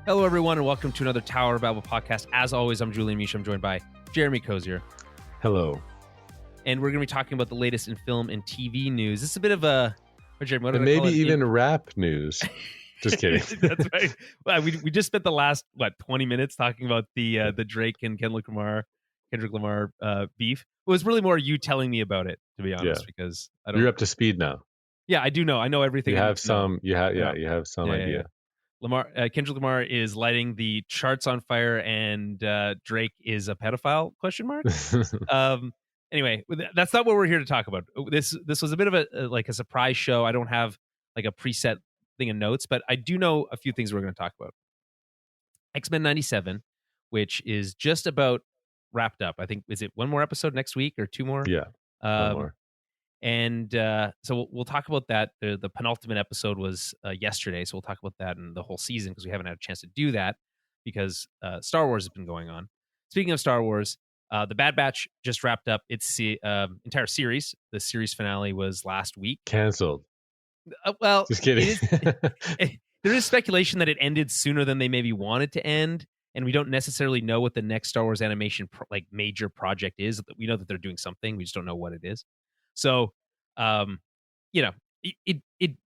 Hello, everyone, and welcome to another Tower of Babble Podcast. As always, I'm Julian Misch. I'm joined by Jeremy Cozier. Hello. And we're going to be talking about the latest in film and TV news. This is a bit of a... Jeremy, what did I maybe call it? even rap news. Just kidding. That's right. Well, we just spent the last, 20 minutes talking about the Drake and Kendrick Lamar beef. It was really more you telling me about it, to be honest, because I don't... You're up to speed now. Yeah, I do know. I know everything. You have some idea. Kendrick Lamar is lighting the charts on fire, and Drake is a pedophile? ? Anyway, that's not what we're here to talk about. This was a bit of a surprise show. I don't have like a preset thing of notes, but I do know a few things we're going to talk about. X-Men 97, which is just about wrapped up. I think, is it one more episode next week or two more? Yeah, one more. And so we'll talk about that. The penultimate episode was yesterday, so we'll talk about that and the whole season because we haven't had a chance to do that because Star Wars has been going on. Speaking of Star Wars, the Bad Batch just wrapped up its entire series. The series finale was last week. Canceled. Well, just kidding. There is speculation that it ended sooner than they maybe wanted to end, and we don't necessarily know what the next Star Wars animation major project is. We know that they're doing something. We just don't know what it is. So, it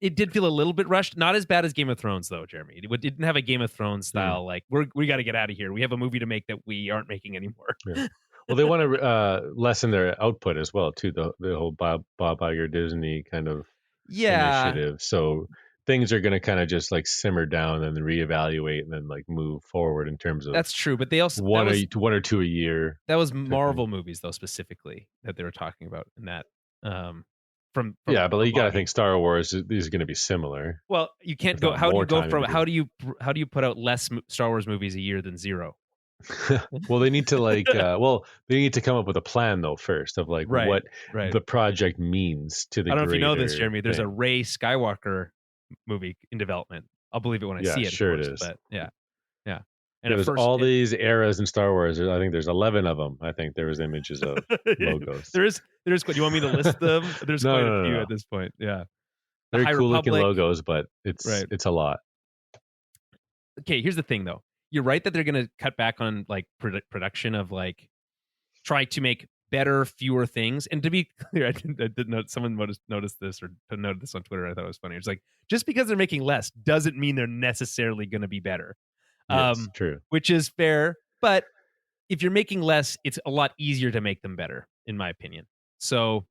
did feel a little bit rushed. Not as bad as Game of Thrones, though, Jeremy. It didn't have a Game of Thrones style, we got to get out of here. We have a movie to make that we aren't making anymore. Yeah. Well, they want to lessen their output as well, too, the whole Bob Iger Disney kind of initiative. So things are going to kind of just simmer down and then reevaluate and then move forward in terms of... That's true, but they also... one or two a year. That was Marvel movies, though, specifically, that they were talking about in that... From but you got to think Star Wars is going to be similar. Well, you can't go. How do you put out less Star Wars movies a year than zero? Well, they need to they need to come up with a plan though first of what the project means to the. I don't know if you know this, Jeremy. There's thing. A Rey Skywalker movie in development. I'll believe it when I see it. Sure, it is. But yeah. And there's these eras in Star Wars. I think there's 11 of them. I think there was images of logos. There's. Do you want me to list them? There's quite a few no. at this point. Yeah, very cool looking logos, but it's a lot. Okay, here's the thing though. You're right that they're going to cut back on production of try to make better, fewer things. And to be clear, I did note someone noticed this or noted this on Twitter. I thought it was funny. It's just because they're making less doesn't mean they're necessarily going to be better. Yes, true. Which is fair, but if you're making less, it's a lot easier to make them better, in my opinion. So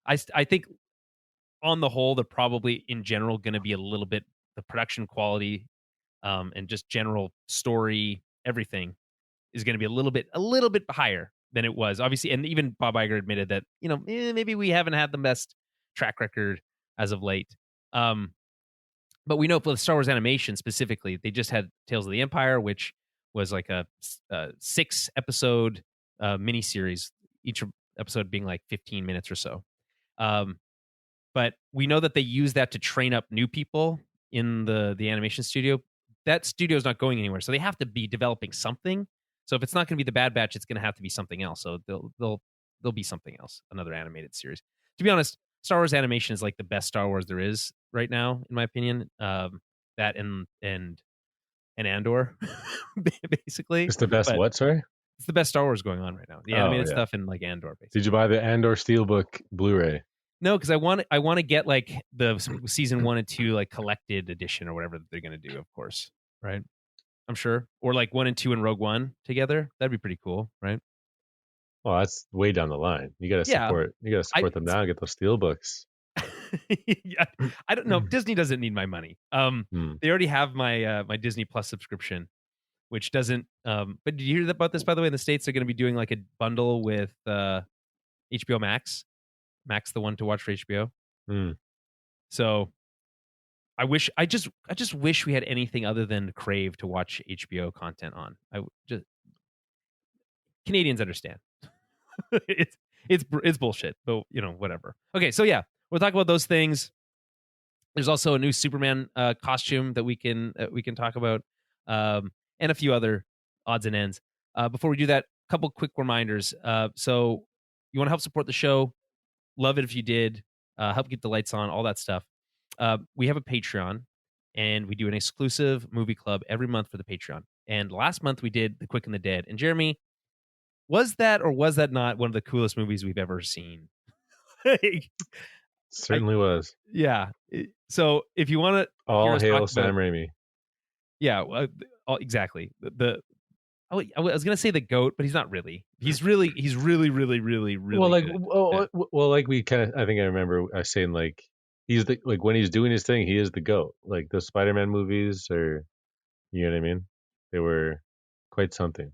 I think on the whole, they're probably in general going to be a little bit, the production quality and just general story, everything is going to be a little bit higher than it was, obviously. And even Bob Iger admitted that, maybe we haven't had the best track record as of late. But we know for the Star Wars animation specifically, they just had Tales of the Empire, which was like a 6-episode miniseries, each episode being 15 minutes or so. But we know that they use that to train up new people in the animation studio. That studio is not going anywhere, so they have to be developing something. So if it's not going to be the Bad Batch, it's going to have to be something else. So they'll be something else, another animated series. To be honest, Star Wars animation is the best Star Wars there is right now, in my opinion. That and Andor, basically. It's the best what, sorry? It's the best Star Wars going on right now. The animated stuff and Andor, basically. Did you buy the Andor Steelbook Blu-ray? No, because I want to get the season 1 and 2 collected edition or whatever that they're going to do, of course, right? I'm sure. Or 1 and 2 and Rogue One together. That'd be pretty cool, right? Well, that's way down the line. You got to support. You got to support them now. Get those steelbooks. I don't know. Disney doesn't need my money. They already have my Disney Plus subscription, which doesn't. But did you hear about this? By the way, in the States, they're going to be doing a bundle with HBO Max. Max, the one to watch for HBO. So I just wish we had anything other than Crave to watch HBO content on. Canadians understand. It's bullshit, but whatever. Okay, so yeah, we'll talk about those things. There's also a new Superman costume that we can talk about, and a few other odds and ends. Before we do that, a couple quick reminders. So you want to help support the show? Love it if you did. Help keep the lights on, all that stuff. We have a Patreon, and we do an exclusive movie club every month for the Patreon. And last month we did The Quick and the Dead. And Jeremy, was that or was that not one of the coolest movies we've ever seen? Certainly was. Yeah. So if you want to, all hail Sam Raimi. Yeah, exactly. I was gonna say the GOAT, but he's not really. He's really, really, really well, like, good. well, like we kind of. I think I remember saying like he's the like when he's doing his thing, he is the GOAT. Like the Spider-Man movies, or you know what I mean? They were quite something.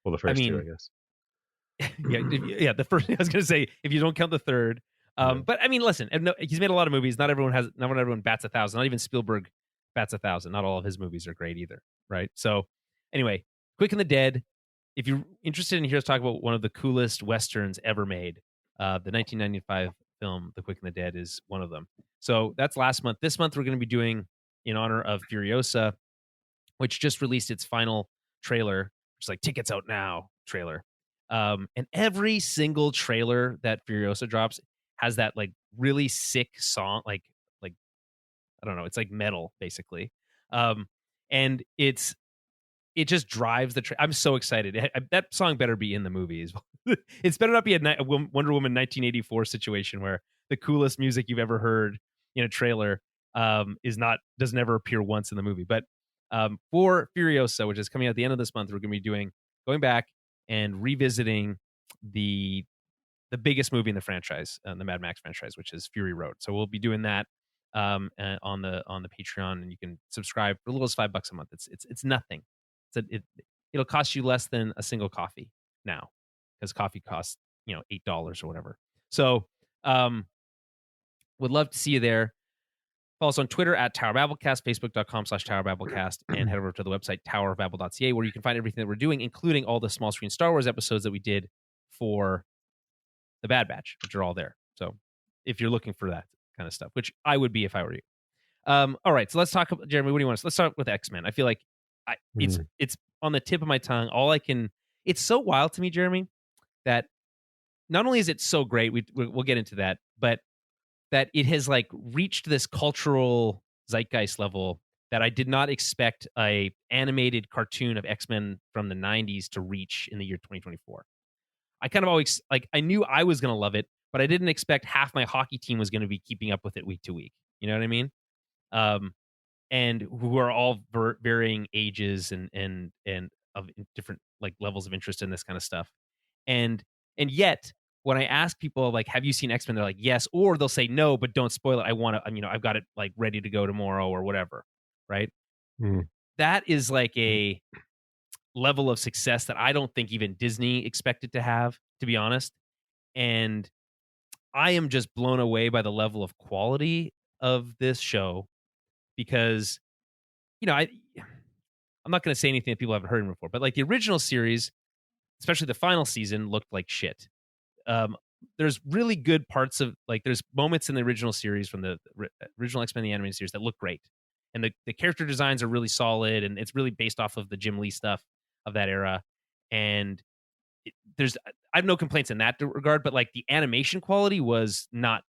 Well, the first two, I guess. Yeah. The first. I was gonna say if you don't count the third. But I mean, listen, he's made a lot of movies. Not everyone bats 1,000. Not even Spielberg bats 1,000. Not all of his movies are great either, right? So, anyway, Quick and the Dead. If you're interested in hearing us talk about one of the coolest westerns ever made, the 1995 film "The Quick and the Dead" is one of them. So that's last month. This month we're going to be doing in honor of Furiosa, which just released its final trailer, which is like tickets out now trailer. And every single trailer that Furiosa drops has that like really sick song, like I don't know, it's like metal basically, and it just drives the. I'm so excited. That song better be in the movies. It's better not be a Wonder Woman 1984 situation where the coolest music you've ever heard in a trailer doesn't ever appear once in the movie. But for Furiosa, which is coming out at the end of this month, we're going to be going back and revisiting the biggest movie in the franchise, the Mad Max franchise, which is Fury Road. So we'll be doing that on the Patreon, and you can subscribe for as little as $5 a month. It's nothing. It'll cost you less than a single coffee now, because coffee costs $8 or whatever. So would love to see you there. Follow us on Twitter at Tower Babblecast, Facebook.com/Tower Babblecast, and head over to the website towerofbabble.ca, where you can find everything that we're doing, including all the small screen Star Wars episodes that we did for the Bad Batch, which are all there. So if you're looking for that kind of stuff, which I would be if I were you. All right, so let's talk about, Jeremy, what do you want us? Let's start with X-Men. I feel like it's on the tip of my tongue. It's so wild to me, Jeremy, that not only is it so great, we'll get into that, but that it has like reached this cultural zeitgeist level that I did not expect a animated cartoon of X-Men from the 90s to reach in the year 2024. I kind of always, like, I knew I was going to love it, but I didn't expect half my hockey team was going to be keeping up with it week to week. You know what I mean? And who are all varying ages and of different like levels of interest in this kind of stuff. And yet, when I ask people like, "Have you seen X-Men?" they're like, "Yes," or they'll say, "No, but don't spoil it. I want to. I've got it like ready to go tomorrow or whatever." Right? That is like a level of success that I don't think even Disney expected to have, to be honest. And I am just blown away by the level of quality of this show, because I'm not going to say anything that people haven't heard before, but like the original series, especially the final season, looked like shit. There's really good parts of, like, there's moments in the original series from the original X-Men the animated series that look great, and the character designs are really solid, and it's really based off of the Jim Lee stuff of that era. And I have no complaints in that regard, but like the animation quality was not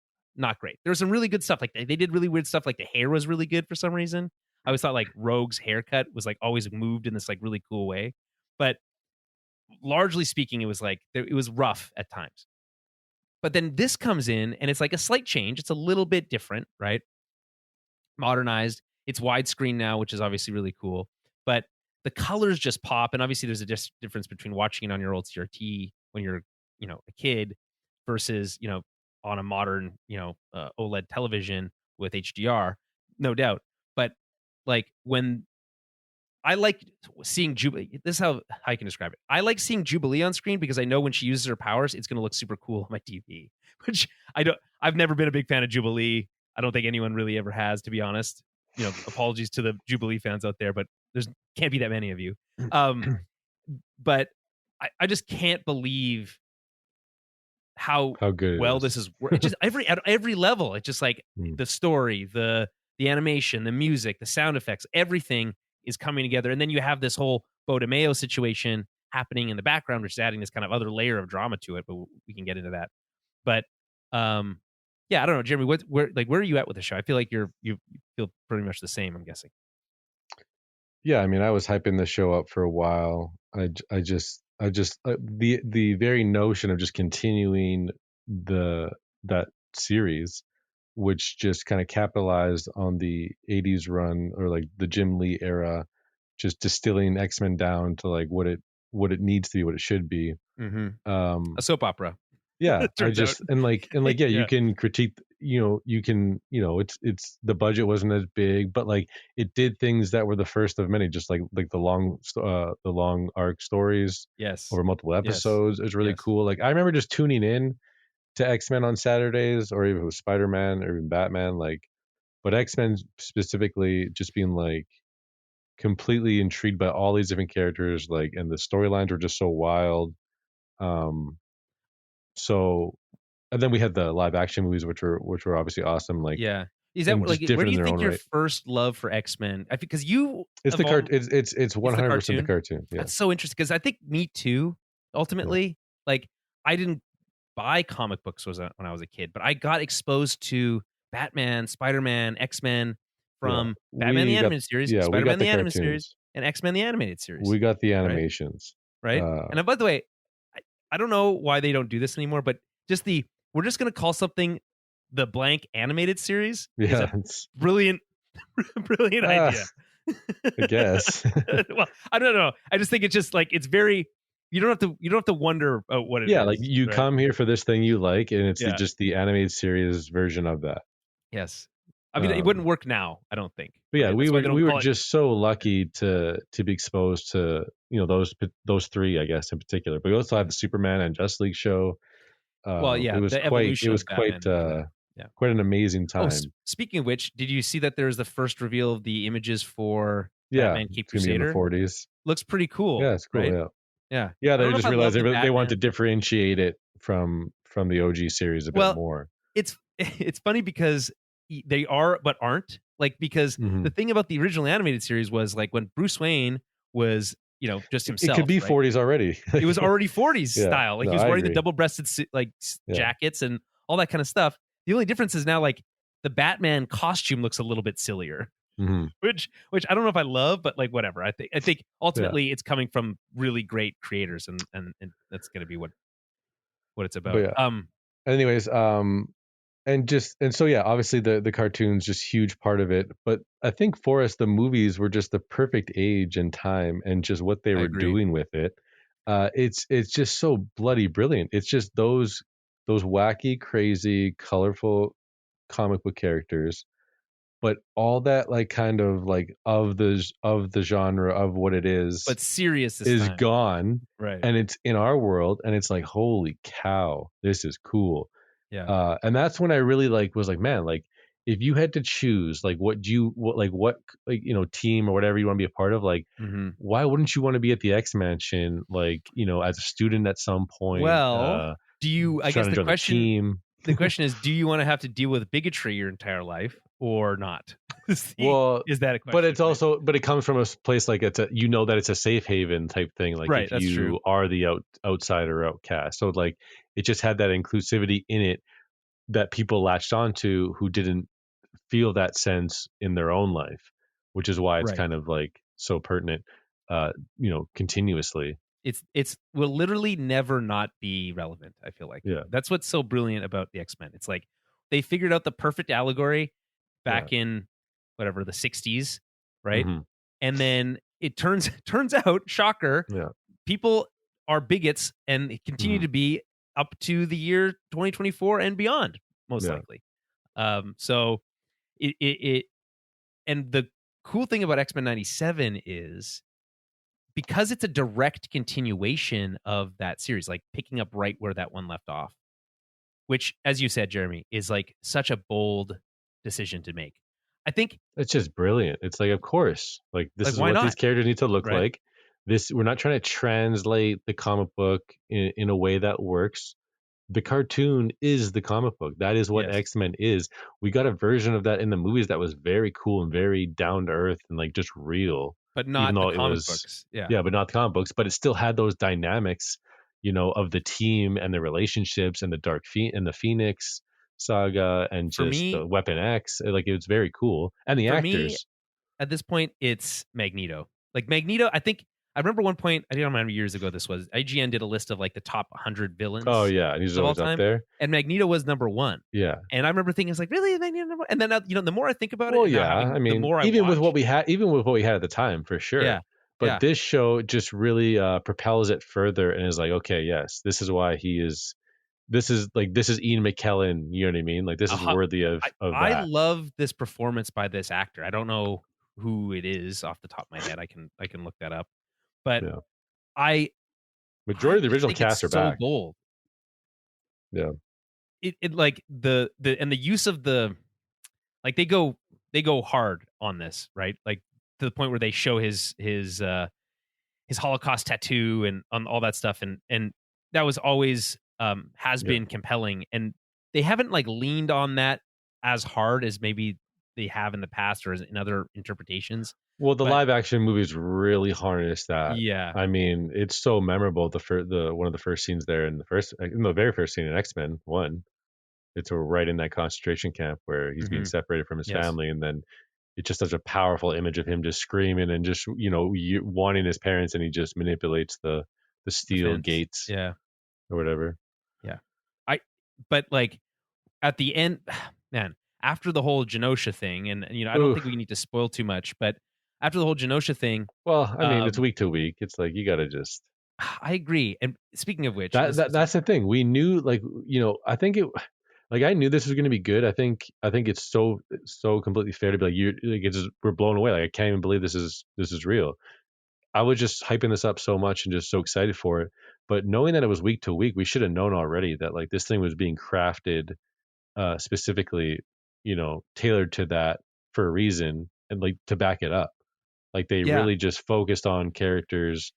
great. There was some really good stuff, like they did really weird stuff, like the hair was really good for some reason. I always thought like Rogue's haircut was like always moved in this like really cool way, but largely speaking, it was rough at times. But then this comes in and it's like a slight change. It's a little bit different, right? Modernized. It's widescreen now, which is obviously really cool. But the colors just pop. And obviously there's a difference between watching it on your old CRT when you're, a kid versus, on a modern, OLED television with HDR, no doubt. But like when I like seeing Jubilee, this is how I can describe it. I like seeing Jubilee on screen because I know when she uses her powers, it's going to look super cool on my TV, which I've never been a big fan of Jubilee. I don't think anyone really ever has, to be honest. Apologies to the Jubilee fans out there, but there's can't be that many of you. But I just can't believe how good well this is. Just at every level. It's just like the story, the animation, the music, the sound effects, everything is coming together. And then you have this whole Bo DeMeo situation happening in the background, which is adding this kind of other layer of drama to it, but we can get into that. But yeah, I don't know, Jeremy. Where are you at with the show? I feel like you feel pretty much the same. I'm guessing. Yeah, I mean, I was hyping the show up for a while. The very notion of just continuing that series, which just kind of capitalized on the '80s run or like the Jim Lee era, just distilling X-Men down to like what it needs to be, what it should be. A soap opera. Yeah, Turns out. yeah, you can critique, it's the budget wasn't as big, but like it did things that were the first of many, just like the long arc stories Yes. over multiple episodes. It was really Yes. cool. Like I remember just tuning in to X-Men on Saturdays, or even with Spider-Man or even Batman, but X-Men specifically just being like completely intrigued by all these different characters, and the storylines were just so wild. So, and then we had the live action movies, which were obviously awesome. Yeah, is that like where do you think your first love for X-Men? I think because it's it's 100% the cartoon. Yeah, that's so interesting because I think me too. Ultimately, like I didn't buy comic books when I was a kid, but I got exposed to Batman, Spider-Man, X-Men from Batman the animated series, Spider-Man the animated series, and X-Men the animated series. We got the animations, right? And by the way, I don't know why they don't do this anymore, but we're just going to call something the blank animated series. Yeah, it's brilliant idea. I guess. Well, I don't know. I just think it's just like it's very. You don't have to wonder what it is. Yeah, like you come here for this thing you like, and it's just the animated series version of that. Yes, I mean it wouldn't work now. I don't think. But yeah, we were just so lucky to be exposed to those three, I guess, in particular. But we also have the Superman and Justice League show. It was quite an amazing time. Oh, speaking of which, did you see that there was the first reveal of the images for Batman Cape Crusader? In the 40s. Looks pretty cool. Yeah, it's cool. Right? Yeah. They just realized they want to differentiate it from the OG series a bit more. It's funny because they are but aren't, like, because the thing about the original animated series was like when Bruce Wayne was just himself. It could be 40s already. It was already 40s style. Like he was wearing the double-breasted jackets and all that kind of stuff. The only difference is now like the Batman costume looks a little bit sillier, which I don't know if I love, but like whatever. I think ultimately it's coming from really great creators, and that's going to be what it's about. Anyways, obviously the cartoon's just huge part of it, but I think for us the movies were just the perfect age and time, and just what they were doing with it. It's just so bloody brilliant. It's just those wacky, crazy, colorful comic book characters, but all that like kind of like of the genre of what it is, but serious is gone, right? And it's in our world, and it's like, holy cow, this is cool. Yeah. And that's when I really was like, man, like if you had to choose like what team or whatever you want to be a part of, like why wouldn't you want to be at the X Mansion, as a student at some point? Well, do you? I guess the question is, do you want to have to deal with bigotry your entire life or not? Well, is that a question? But it's also, but it comes from a place like that it's a safe haven type thing. Like if you are the outsider or outcast, so like it just had that inclusivity in it that people latched onto who didn't feel that sense in their own life, which is why it's kind of like so pertinent, continuously. It's will literally never not be relevant. I feel like that's what's so brilliant about the X-Men. It's like they figured out the perfect allegory back in whatever the 60s, right? And then it turns out, shocker, people are bigots and continue to be up to the year 2024 and beyond, most likely. So it and the cool thing about X-Men 97 is because it's a direct continuation of that series, like picking up right where that one left off, which, as you said, Jeremy, is like such a bold decision to make. I think it's just brilliant. It's like, of course, like this is what these characters need to look like. We're not trying to translate the comic book in a way that works. The cartoon is the comic book. That is what X-Men is. We got a version of that in the movies that was very cool and very down to earth and like just real. But not the comic books. Yeah, but not the comic books. But it still had those dynamics, of the team and the relationships and the Dark and the Phoenix. saga and For just me, the Weapon X. Like it was very cool, and the for me, actors. at this point, it's Magneto. Like Magneto, I remember one point, I don't know how many years ago this was. IGN did a list of like the top 100 Oh villains yeah, and he's of all always up time, there. and Magneto was number one. Yeah. And I remember thinking, it's like, really, is Magneto number one? And then the more I think about it, Well, and now yeah. I the mean, more I even with what watch, we had, at the time, for sure. yeah, But yeah, this show just really propels it further, and is like, okay, yes, this is why he is. This is Ian McKellen. You know what I mean? Like this is worthy of I that. love this performance by this actor. I don't know who it is off the top of my head. I can look that up, but Yeah. I Majority of the just original think cast are it's so back. bold. Yeah. It like the use of the, like they go hard on this, right? Like to the point where they show his Holocaust tattoo and on all that stuff, and that was always has Yeah. been compelling, and they haven't like leaned on that as hard as maybe they have in the past or as in other interpretations. Well, the But live action movies really harness that. yeah, I mean, it's so memorable. The one of the first scenes there in the very first scene in X-Men 1, it's right in that concentration camp where he's being separated from his yes, family, and then it's just such a powerful image of him just screaming and just wanting his parents, and he just manipulates the the steel fence, gates yeah, or whatever. yeah. But like at the end, man, after the whole Genosha thing, and I don't think Oof. we need to spoil too much, but after the whole Genosha thing, Well, I mean, it's um, week to week. It's like you got to just I agree. And speaking of which, that's the thing. We knew, like, I think it. Like I knew this was going to be good. I think it's so completely fair to be like we're blown away. Like I can't even believe this is real. I was just hyping this up so much and just so excited for it. But knowing that it was week to week, we should have known already that like this thing was being crafted specifically, tailored to that for a reason, and like to back it up. Like they yeah, really just focused on characters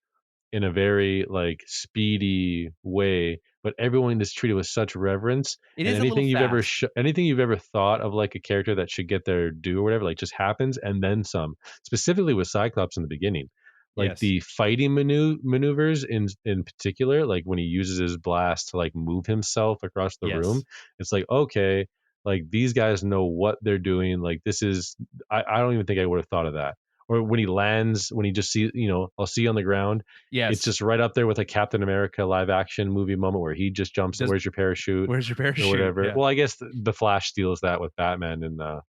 in a very like speedy way, but everyone is treated with such reverence. it And is a little fast. anything you've ever thought of like a character that should get their due or whatever, like just happens and then some. Specifically with Cyclops in the beginning, like Yes, the fighting maneuvers in particular, like when he uses his blast to like move himself across the room, yes. it's like, okay, like these guys know what they're doing. Like this is, I don't even think I would have thought of that. Or when he lands, when he just see, I'll see you on the ground. It's Yes. just right up there with a Captain America live action movie moment where he just jumps. Does Where's your parachute Where's your or parachute? whatever. Yeah. Well, I guess the Flash steals that with Batman in the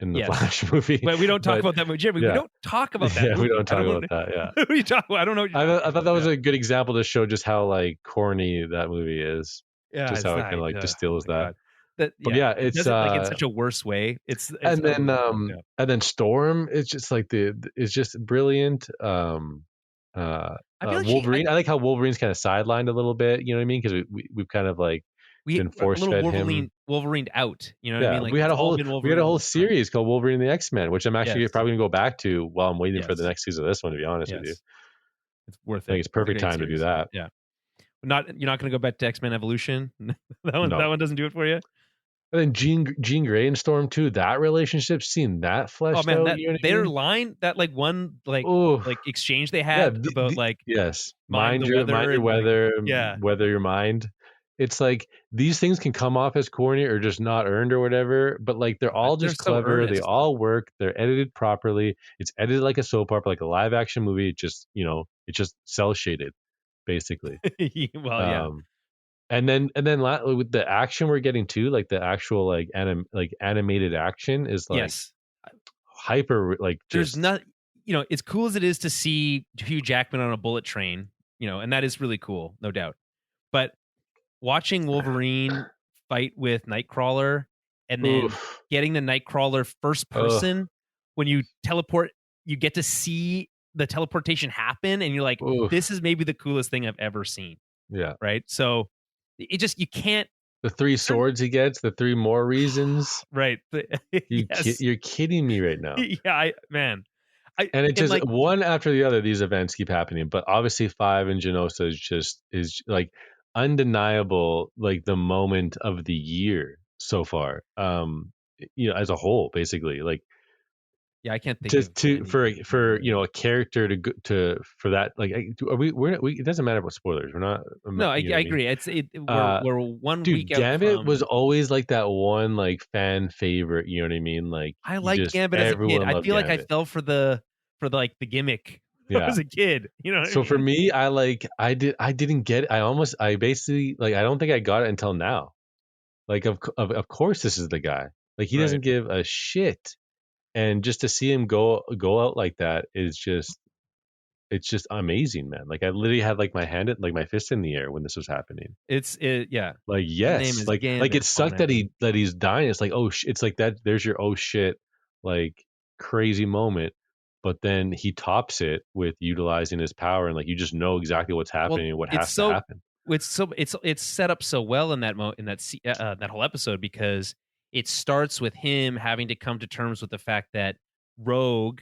Yes. Flash movie. But we don't talk But about that movie. Jeremy, we yeah, don't talk about that yeah, we movie. don't I talk don't know about that. Yeah, what you talk about. I don't know what you're I talking thought that about. was a good example to show just how like corny that movie is. Yeah, Just it's how it kind not. of like Oh distills my that. god. That But yeah, yeah, it it's does it like in such a worse way. It's and then unbelievable. Yeah. and then Storm. It's just like it's just brilliant. I feel like Wolverine. I like how Wolverine's kind of sidelined a little bit. You know what I mean? Because we've kind of like we been a force little fed him. Wolverined out. You know what I Yeah, mean? Like it's all been we had Wolverine a all whole the time. series called Wolverine and the X-Men, which I'm actually Yes. probably gonna go back to while I'm waiting for the Yes. next season of this one. To be honest with you, Yes. It's worth I think it. it's It's a perfect great time to do series. that. Yeah. You're not going to go back to X-Men Evolution. That No, one doesn't do it for you. and then Jean Grey and Storm too. That relationship, seeing that Oh fleshed man, out. that You know what I their mean? line, that like one Oh, like exchange they yeah. had about like Yes, mind the mind weather your and like weather, yeah, weather your mind. It's like these things can come off as corny or just not earned or whatever, but like they're all they're just so clever. They earnest. all work. They're edited properly. It's edited like a soap opera, like a live action movie. It just it's just cell shaded, basically. Well, yeah. Um, with the action we're getting too, like the actual like animated action is like Yes. hyper, like There's just not, as cool as it is to see Hugh Jackman on a bullet train, and that is really cool, no doubt. But watching Wolverine fight with Nightcrawler and then oof. getting the Nightcrawler first Ugh. person, when you teleport, you get to see the teleportation happen, and you're like, Oof. this is maybe the coolest thing I've ever seen. Yeah. Right. So you can't. The 3 swords he gets, the 3 more reasons. Right. Yes. You're kidding me right now. Yeah. And it just like one after the other, these events keep happening. But obviously, 5 in Genosa is like undeniable, like the moment of the year so far. As a whole, basically, like Yeah, I can't think just of to any. for a character to for that, like, are we it doesn't matter about spoilers. We're not. No, I You know what I mean? agree. We're 1 week Dude, out Gambit was from. always like that one like fan favorite. You know what I mean? Like I you liked just Gambit as a kid. everyone I loved feel like I Gambit. fell for the like the gimmick when I Yeah. was a kid. You know what I So for mean? me, I didn't get it. I basically like I don't think I got it until now. Like of course this is the guy. Like he Right. doesn't give a shit. And just to see him go out like that is just it's just amazing, man. Like I literally had like my fist in the air when this was happening. Yeah. Like His name yes, is like Gambit it upon sucked that. that he's dying. It's like it's like that. There's your oh shit, like crazy moment. But then he tops it with utilizing his power, and like you just know exactly what's Well, happening and what it's has to so happen. it's set up so well in that whole episode because it starts with him having to come to terms with the fact that Rogue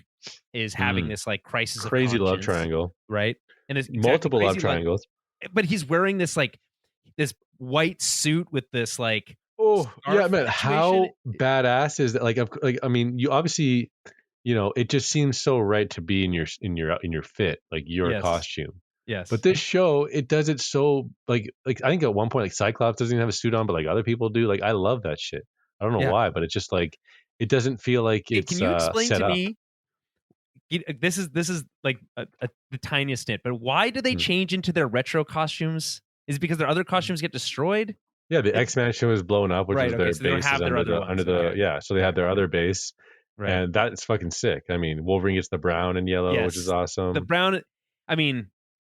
is having this like crisis of Crazy love conscience, triangle, right? And it's exactly multiple love crazy love, triangles. but he's wearing this like this white suit with this like Oh yeah, scarf man! situation. How badass is that? Like I mean, you obviously, it just seems so right to be in your fit, like your Yes, costume. But yes, this show, it does it so like I think at one point like Cyclops doesn't even have a suit on, but like other people do. Like I love that shit. I don't know yeah. why, but it's just like it doesn't feel like Can it's you explain set to up. me? This is like the tiniest nit, but why do they Hmm. change into their retro costumes? Is it because their other costumes get destroyed? Yeah, the X Mansion was blown up, which Right. was Okay. their So they don't base is have their other under ones. the Okay. yeah. So they have their other base, Right. and that's fucking sick. I mean, Wolverine gets the brown and yellow, which is Yes. awesome. The brown. I mean,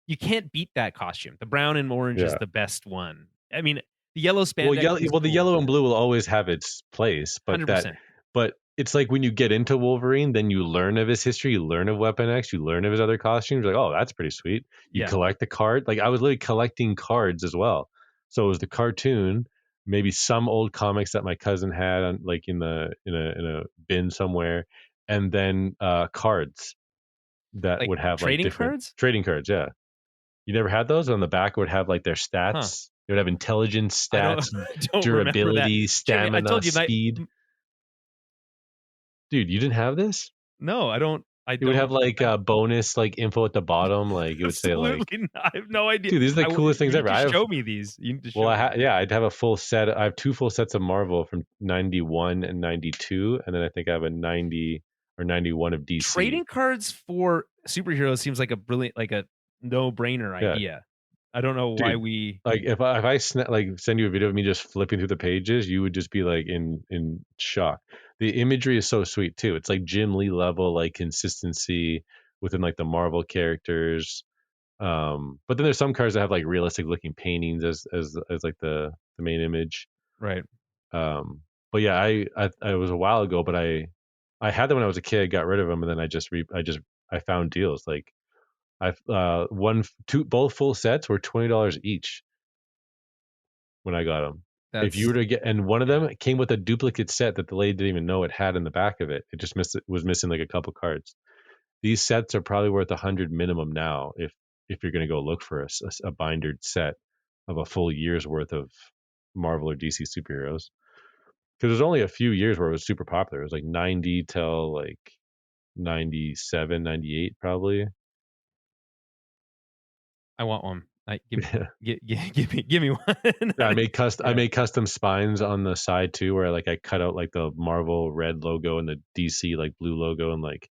you can't beat that costume. The brown and orange is Yeah. the best one. I mean, the yellow spandex. The yellow and blue will always have its place, but 100%. but it's like when you get into Wolverine, then you learn of his history, you learn of Weapon X, you learn of his other costumes. You're like, oh, that's pretty sweet. You Yeah. collect the card. Like I was literally collecting cards as well. So it was the cartoon, maybe some old comics that my cousin had on like in a bin somewhere, and then cards that Like would have like trading different cards. trading cards. Yeah, you never had those. On the back would have like their stats. Huh. It would have intelligence I don't. stats, I don't remember that. durability, Jeremy, I stamina, told you speed. Dude, you didn't have this? No, I don't. It would have like bonus like info at the bottom. Like it would say like, absolutely not. I have no idea. dude, these are the coolest things you ever. Need to show me these. You need to show me. I'd have a full set. I have 2 full sets of Marvel from 91 and 92, and then I think I have a 90 or 91 of DC. Trading cards for superheroes seems like a no-brainer idea. I don't know why we like if I send you a video of me just flipping through the pages, you would just be like in shock. The imagery is so sweet too. It's like Jim Lee level like consistency within like the Marvel characters. But then there's some cards that have like realistic looking paintings as like the main image. right. But yeah, I was a while ago, but I had them when I was a kid, got rid of them, and then I found deals like I've both full sets were $20 each when I got them. If you were to get, and one of them came with a duplicate set that the lady didn't even know it had in the back of it. It just was missing like a couple cards. These sets are probably worth $100 minimum now if you're going to go look for a bindered set of a full year's worth of Marvel or DC superheroes. Because there's only a few years where it was super popular. It was like 90 till like 97, 98 probably. I want one. Give me one. Yeah, I made custom spines on the side too, where like I cut out like the Marvel red logo and the DC like blue logo and like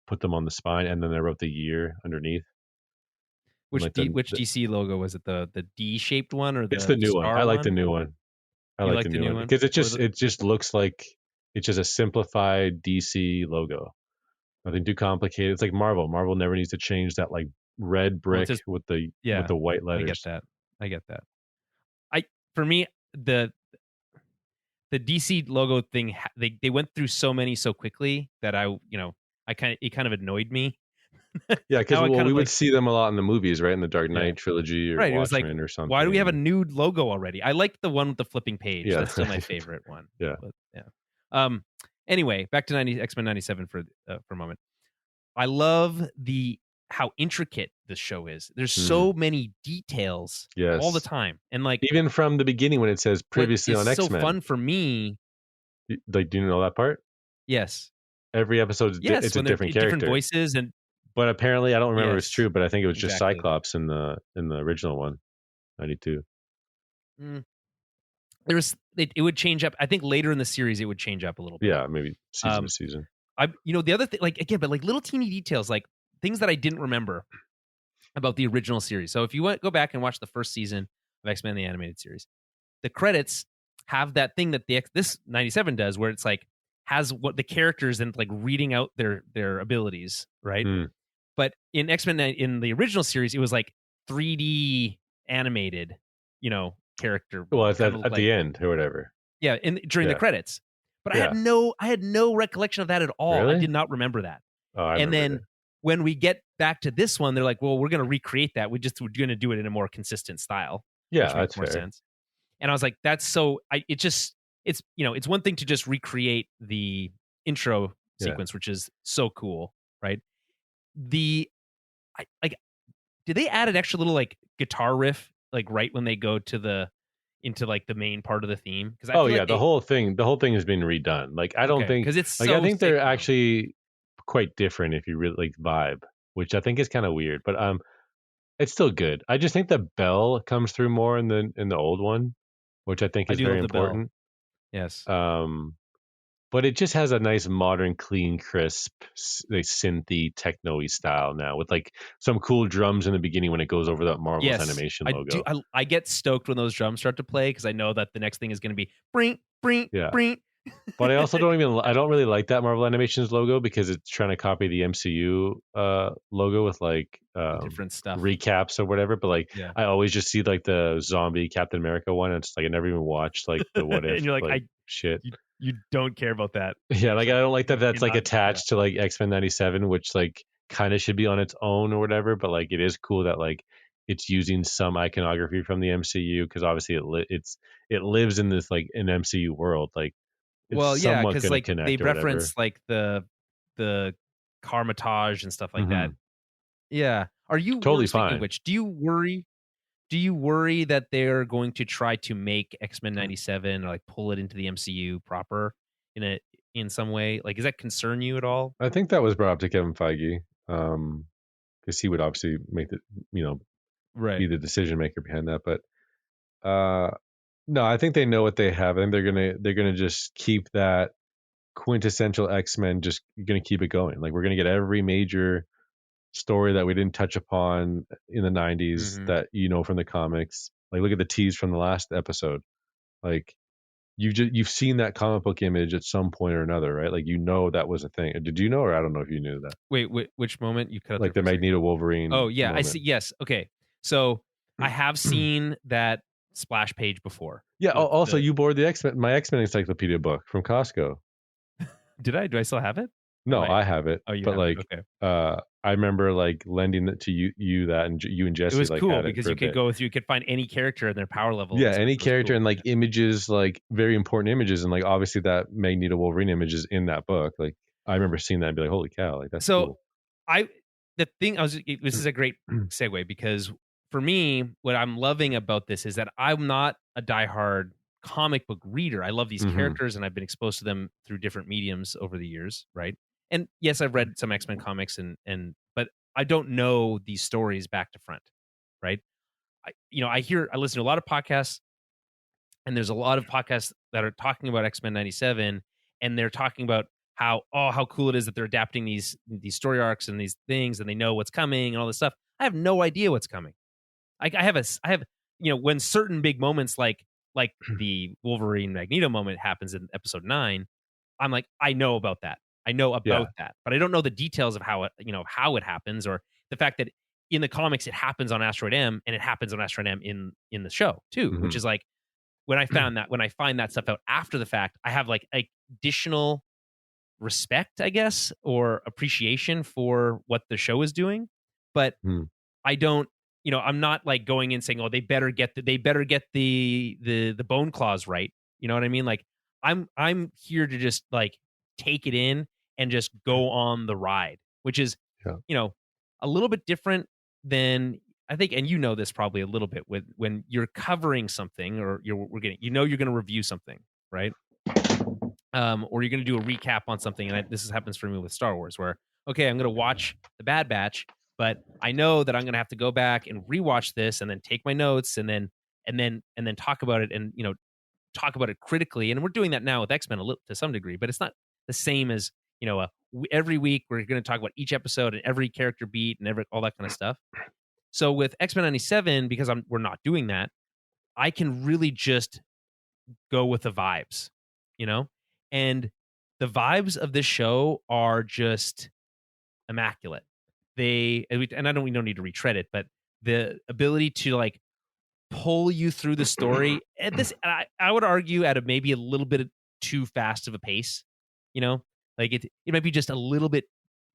put them on the spine, and then I wrote the year underneath. Which like which DC logo was it? The D-shaped one or the? It's the new one. I like the new one. I like the new one because it just looks like it's just a simplified DC logo. Nothing too complicated. It's like Marvel. Marvel never needs to change that like red brick with the white letters. I get that. For me the DC logo thing, they went through so many so quickly that it kind of annoyed me. Yeah, because we would see them a lot in the movies, right? In the Dark Knight trilogy or right. Watchmen, it was like, or something. Why do we have a new logo already? I like the one with the flipping page. Yeah. That's still my favorite one. Yeah. But, yeah. Anyway, back to X-Men 97 for a moment. I love how intricate this show is. There's so many details all the time. And like even from the beginning when it says previously on X-Men. So fun for me. Like, do you know that part? Yes. every episode it's a different character, different voices, and but apparently I don't remember if it's true, but I think it was just exactly. Cyclops in the original one, 92. It would change up. I think later in the series it would change up a little bit. Yeah, maybe season to season. The other thing, like again, but like little teeny details, like things that I didn't remember about the original series. So if you go back and watch the first season of X-Men the animated series, the credits have that thing that this 97 does, where it's like has what the characters and like reading out their abilities, right? But in X-Men in the original series, it was like 3D animated, character. Well, it's at the end or whatever. Yeah, during the credits. But I had no recollection of that at all. Really? I did not remember that. Oh, and then when we get back to this one, they're like, "Well, we're going to recreate that. We're going to do it in a more consistent style." Yeah, which makes more sense. And I was like, "That's so." It's one thing to just recreate the intro sequence, which is so cool, right? Did they add an extra little like guitar riff like right when they go into like the main part of the theme? Because the whole thing has been redone. Like I don't think, because it's like so I think they're thick, actually quite different if you really like vibe, which I think is kind of weird, but it's still good. I just think the bell comes through more in the old one, which I think is very important. Yes. But it just has a nice modern, clean, crisp, like synthy, techno-y style now with like some cool drums in the beginning when it goes over that Marvel's animation logo. I get stoked when those drums start to play because I know that the next thing is going to be bring, bring. But I also I don't really like that Marvel Animations logo because it's trying to copy the MCU logo with like different stuff, recaps or whatever. But like I always just see like the zombie Captain America one. And it's like I never even watched like the what if. And you're like shit. You don't care about that. Yeah, like I don't like that that's like attached to like X-Men 97, which like kind of should be on its own or whatever. But like it is cool that like it's using some iconography from the MCU because obviously it lives in this like an MCU world. Like because like they reference like the Carmitage and stuff like that. Yeah, are you totally fine? Which do you worry? Do you worry that they're going to try to make X-Men 97 or like pull it into the MCU proper in some way? Like, does that concern you at all? I think that was brought up to Kevin Feige because he would obviously make the be the decision maker behind that. But no, I think they know what they have, and they're gonna just keep that quintessential X-Men. Just gonna keep it going. Like we're gonna get every major story that we didn't touch upon in the 90s that from the comics. Like look at the tease from the last episode. Like you've seen that comic book image at some point or another, right? Like that was a thing. Did you know, or I don't know if you knew that? Wait, which moment you cut out? Like the Magneto Wolverine. Oh yeah, moment. I see. Yes, okay. So I have seen that splash page before. Yeah. Also, you borrowed my X-Men encyclopedia book from Costco. Did I? Do I still have it? No, I have it. Oh, you but have like, it. Okay. I remember like lending it to you that, and you and Jesse. It was like, cool had because it you could go through, you could find any character and their power level. Yeah, any character and like images, like very important images, and like obviously that Magneto Wolverine image is in that book. Like I remember seeing that and be like, holy cow, like that's cool. This is a great segue because for me, what I'm loving about this is that I'm not a diehard comic book reader. I love these characters and I've been exposed to them through different mediums over the years, right? And yes, I've read some X-Men comics but I don't know these stories back to front, right? I listen to a lot of podcasts, and there's a lot of podcasts that are talking about X-Men 97, and they're talking about how cool it is that they're adapting these story arcs and these things, and they know what's coming and all this stuff. I have no idea what's coming. I have when certain big moments like the Wolverine Magneto moment happens in episode 9, I'm like, I know about that. I know about that, but I don't know the details of how it happens, or the fact that in the comics it happens on Asteroid M and it happens on Asteroid M in the show too, which is like when I find that stuff out after the fact, I have like additional respect, I guess, or appreciation for what the show is doing, but I don't. I'm not like going in saying, "Oh, they better get the bone claws right." You know what I mean? Like I'm here to just like take it in and just go on the ride, which is a little bit different than I think, and this probably a little bit with when you're covering something or you're going to review something, right? or you're going to do a recap on something. And this happens for me with Star Wars, where, okay, I'm going to watch The Bad Batch, but I know that I'm going to have to go back and rewatch this and then take my notes and then talk about it and, talk about it critically. And we're doing that now with X-Men to some degree, but it's not the same as, every week we're going to talk about each episode and every character beat and all that kind of stuff. So with X-Men 97, because we're not doing that, I can really just go with the vibes, and the vibes of this show are just immaculate. We don't need to retread it, but the ability to like pull you through the story at this, I would argue at maybe a little bit too fast of a pace, like it might be just a little bit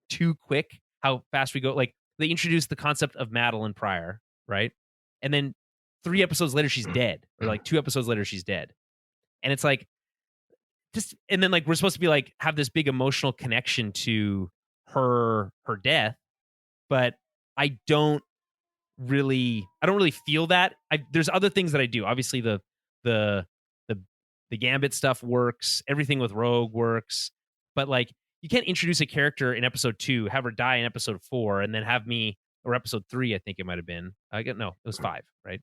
too quick how fast we go. Like they introduced the concept of Madeline Pryor, right? And then 3 episodes later, she's dead, or like 2 episodes later, she's dead. And it's like, and then like, we're supposed to be like, have this big emotional connection to her death, but I don't really feel that. There's other things that I do. Obviously the Gambit stuff works. Everything with Rogue works, but like, you can't introduce a character in episode 2, have her die in episode 4, and then have me, or episode 3, I think it might have been. No, it was 5, right?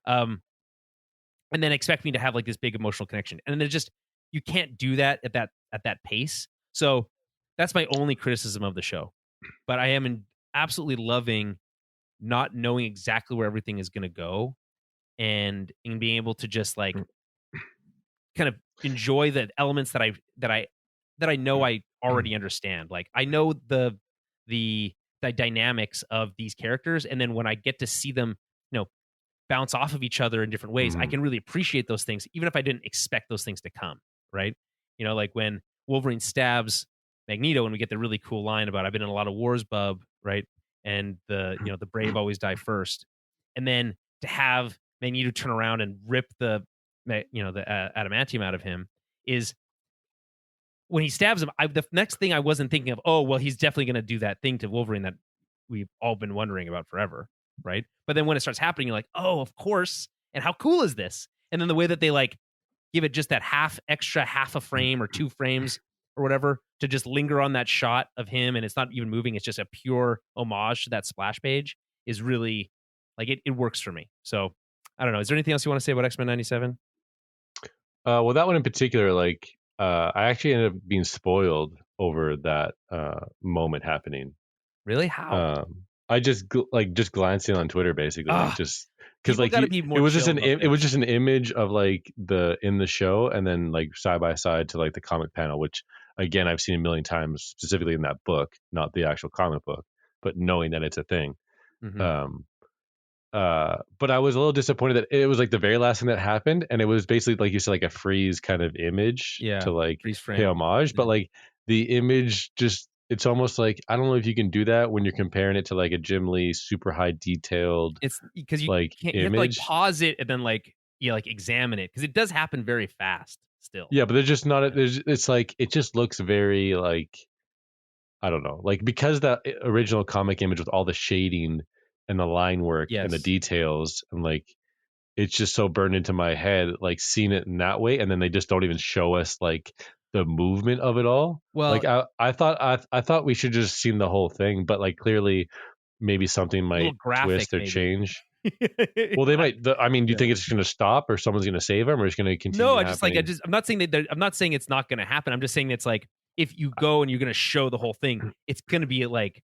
And then expect me to have like this big emotional connection, and then you can't do that at that pace. So that's my only criticism of the show. But I am absolutely loving not knowing exactly where everything is going to go, and in being able to just like kind of enjoy the elements that I know I already understand. Like I know the dynamics of these characters, and then when I get to see them, bounce off of each other in different ways, I can really appreciate those things, even if I didn't expect those things to come. Right? Like when Wolverine stabs Magneto, and we get the really cool line about "I've been in a lot of wars, bub," right? And the brave always die first, and then to have Magneto turn around and rip the adamantium out of him is, when he stabs him, the next thing I wasn't thinking of, oh, well, he's definitely going to do that thing to Wolverine that we've all been wondering about forever, right? But then when it starts happening, you're like, oh, of course. And how cool is this? And then the way that they like give it just that half a frame or 2 frames or whatever to just linger on that shot of him, and it's not even moving, it's just a pure homage to that splash page, is really like it works for me. So I don't know. Is there anything else you want to say about X-Men 97? Well, that one in particular, like I actually ended up being spoiled over that moment happening. Really? How? I just glancing on Twitter, basically, just because like it was just an image of like in the show, and then like side by side to like the comic panel, which again I've seen a million times, specifically in that book, not the actual comic book, but knowing that it's a thing. Mm-hmm. But I was a little disappointed that it was like the very last thing that happened, and it was basically like you said, like a freeze kind of image to like pay homage. But like the image just, it's almost like, I don't know if you can do that when you're comparing it to like a Jim Lee super high detailed. It's because you like can't, you have to like pause it and then like examine it, because it does happen very fast still. Yeah, but there's just not it's like it just looks very like, I don't know, like because that original comic image with all the shading and the line work and the details, and like it's just so burned into my head, like seeing it in that way, and then they just don't even show us like the movement of it all. Well, like I thought we should just seen the whole thing, but like clearly maybe something might twist or change. Well, they might. I mean, do you think it's going to stop, or someone's going to save him, or it's going to continue? No, I'm not saying that. I'm not saying it's not going to happen. I'm just saying it's like, if you go and you're going to show the whole thing, it's going to be like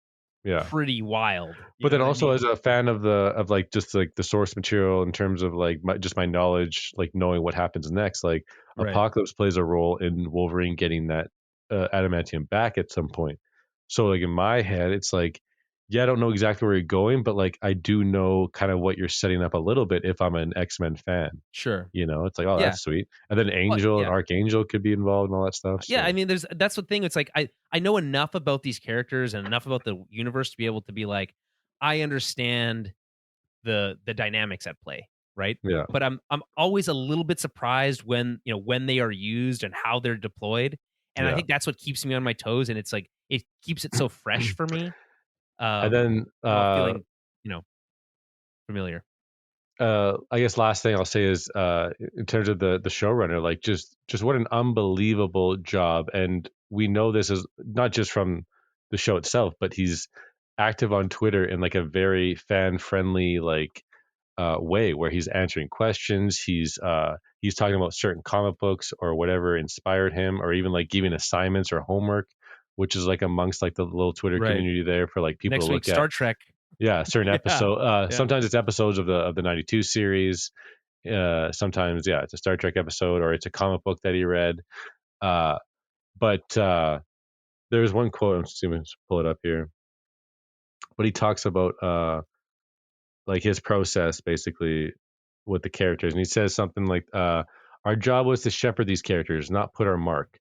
pretty wild. But then also, as a fan of like just like the source material in terms of like my knowledge, like knowing what happens next, like Apocalypse plays a role in Wolverine getting that adamantium back at some point. So like in my head, it's like, yeah, I don't know exactly where you're going, but like I do know kind of what you're setting up a little bit if I'm an X-Men fan. Sure. It's like, oh, that's sweet. And then Angel and Archangel could be involved and all that stuff. So. Yeah, I mean, that's the thing. It's like I know enough about these characters and enough about the universe to be able to be like, I understand the dynamics at play, right? Yeah. But I'm always a little bit surprised when they are used and how they're deployed. And I think that's what keeps me on my toes, and it's like it keeps it so fresh for me. And then feeling familiar. I guess last thing I'll say is in terms of the showrunner, like just what an unbelievable job. And we know this is not just from the show itself, but he's active on Twitter in like a very fan friendly like way where he's answering questions. He's talking about certain comic books or whatever inspired him, or even like giving assignments or homework, which is like amongst like the little Twitter community there for like people next to week, look at. Star Trek. Yeah, certain episode. Yeah. Sometimes it's episodes of the 92 series. Sometimes, yeah, it's a Star Trek episode or it's a comic book that he read. But there's one quote, I'm just going to pull it up here. But he talks about like his process basically with the characters. And he says something like, our job was to shepherd these characters, not put our mark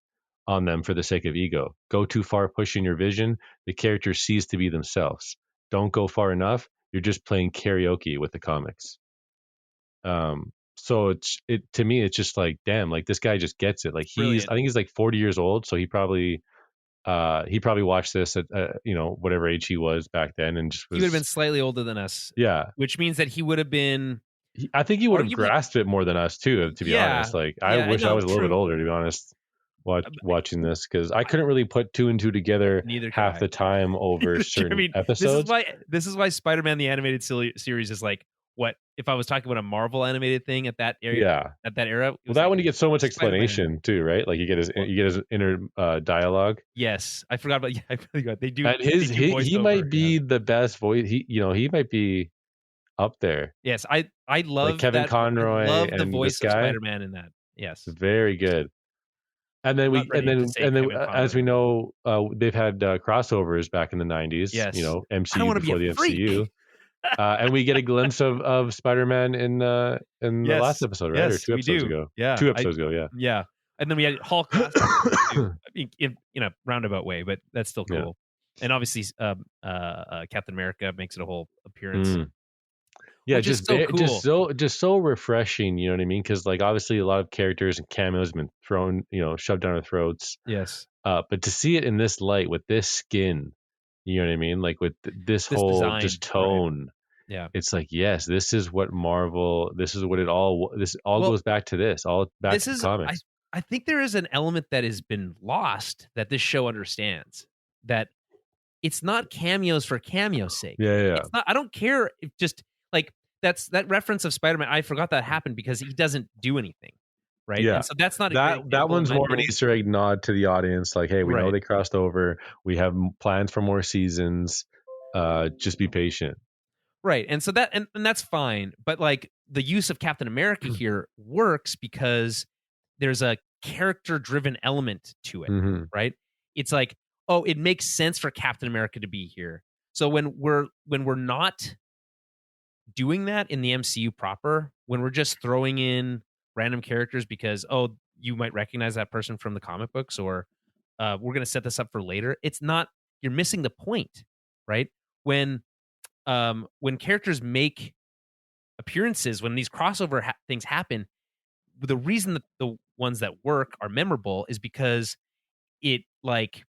on them for the sake of ego. Go too far pushing your vision, the characters cease to be themselves. Don't go far enough, you're just playing karaoke with the comics. So it to me it's just like, damn, like this guy just gets it. Like I think he's like 40 years old, so he probably watched this at whatever age he was back then, and just he would have been slightly older than us. Yeah, which means that he would have been. I think he would have grasped it more than us too. To be honest, like I wish I was a little bit older. To be honest. Watching this, because I couldn't really put two and two together half the time over certain episodes. This is why Spider-Man the Animated Series is like, what if I was talking about a Marvel animated thing at that area? Yeah, at that era. Well, that one you get so much explanation too, right? Like you get his inner dialogue. Yes, I forgot about. Yeah, I forgot they do. And he might be the best voice. He might be up there. Yes, I love like Kevin Conroy. I love and the voice of Spider-Man in that. Yes, very good. And then as we know, they've had crossovers back in the 90s. Yes. MCU before the MCU. And we get a glimpse of Spider-Man in the last episode, right? Or 2 episodes ago. Yeah. 2 episodes ago, yeah. Yeah. And then we had Hulk in a roundabout way, but that's still cool. Yeah. And obviously Captain America makes it a whole appearance. Yeah, just so cool. just so refreshing, you know what I mean? Because like obviously a lot of characters and cameos have been thrown, shoved down our throats. Yes. But to see it in this light with this skin, you know what I mean? Like with this whole design, just tone. Right. Yeah. It's like, yes, this is what Marvel. This is what it all. This all goes back to this. All back to the comics. I think there is an element that has been lost that this show understands, that it's not cameos for cameo's sake. Yeah. It's not. I don't care if just. Like that reference of Spider-Man, I forgot that happened because he doesn't do anything, right? Yeah. And so that's not that one's more of an Easter egg nod to the audience. Like, hey, we know they crossed over. We have plans for more seasons. Just be patient, right? And so that and that's fine. But like the use of Captain America here works because there's a character-driven element to it, right? It's like, oh, it makes sense for Captain America to be here. So when we're not doing that in the MCU proper, when we're just throwing in random characters because you might recognize that person from the comic books, or we're going to set this up for later, it's not. You're missing the point, right? When characters make appearances, when these crossover things happen, the reason that the ones that work are memorable is because it like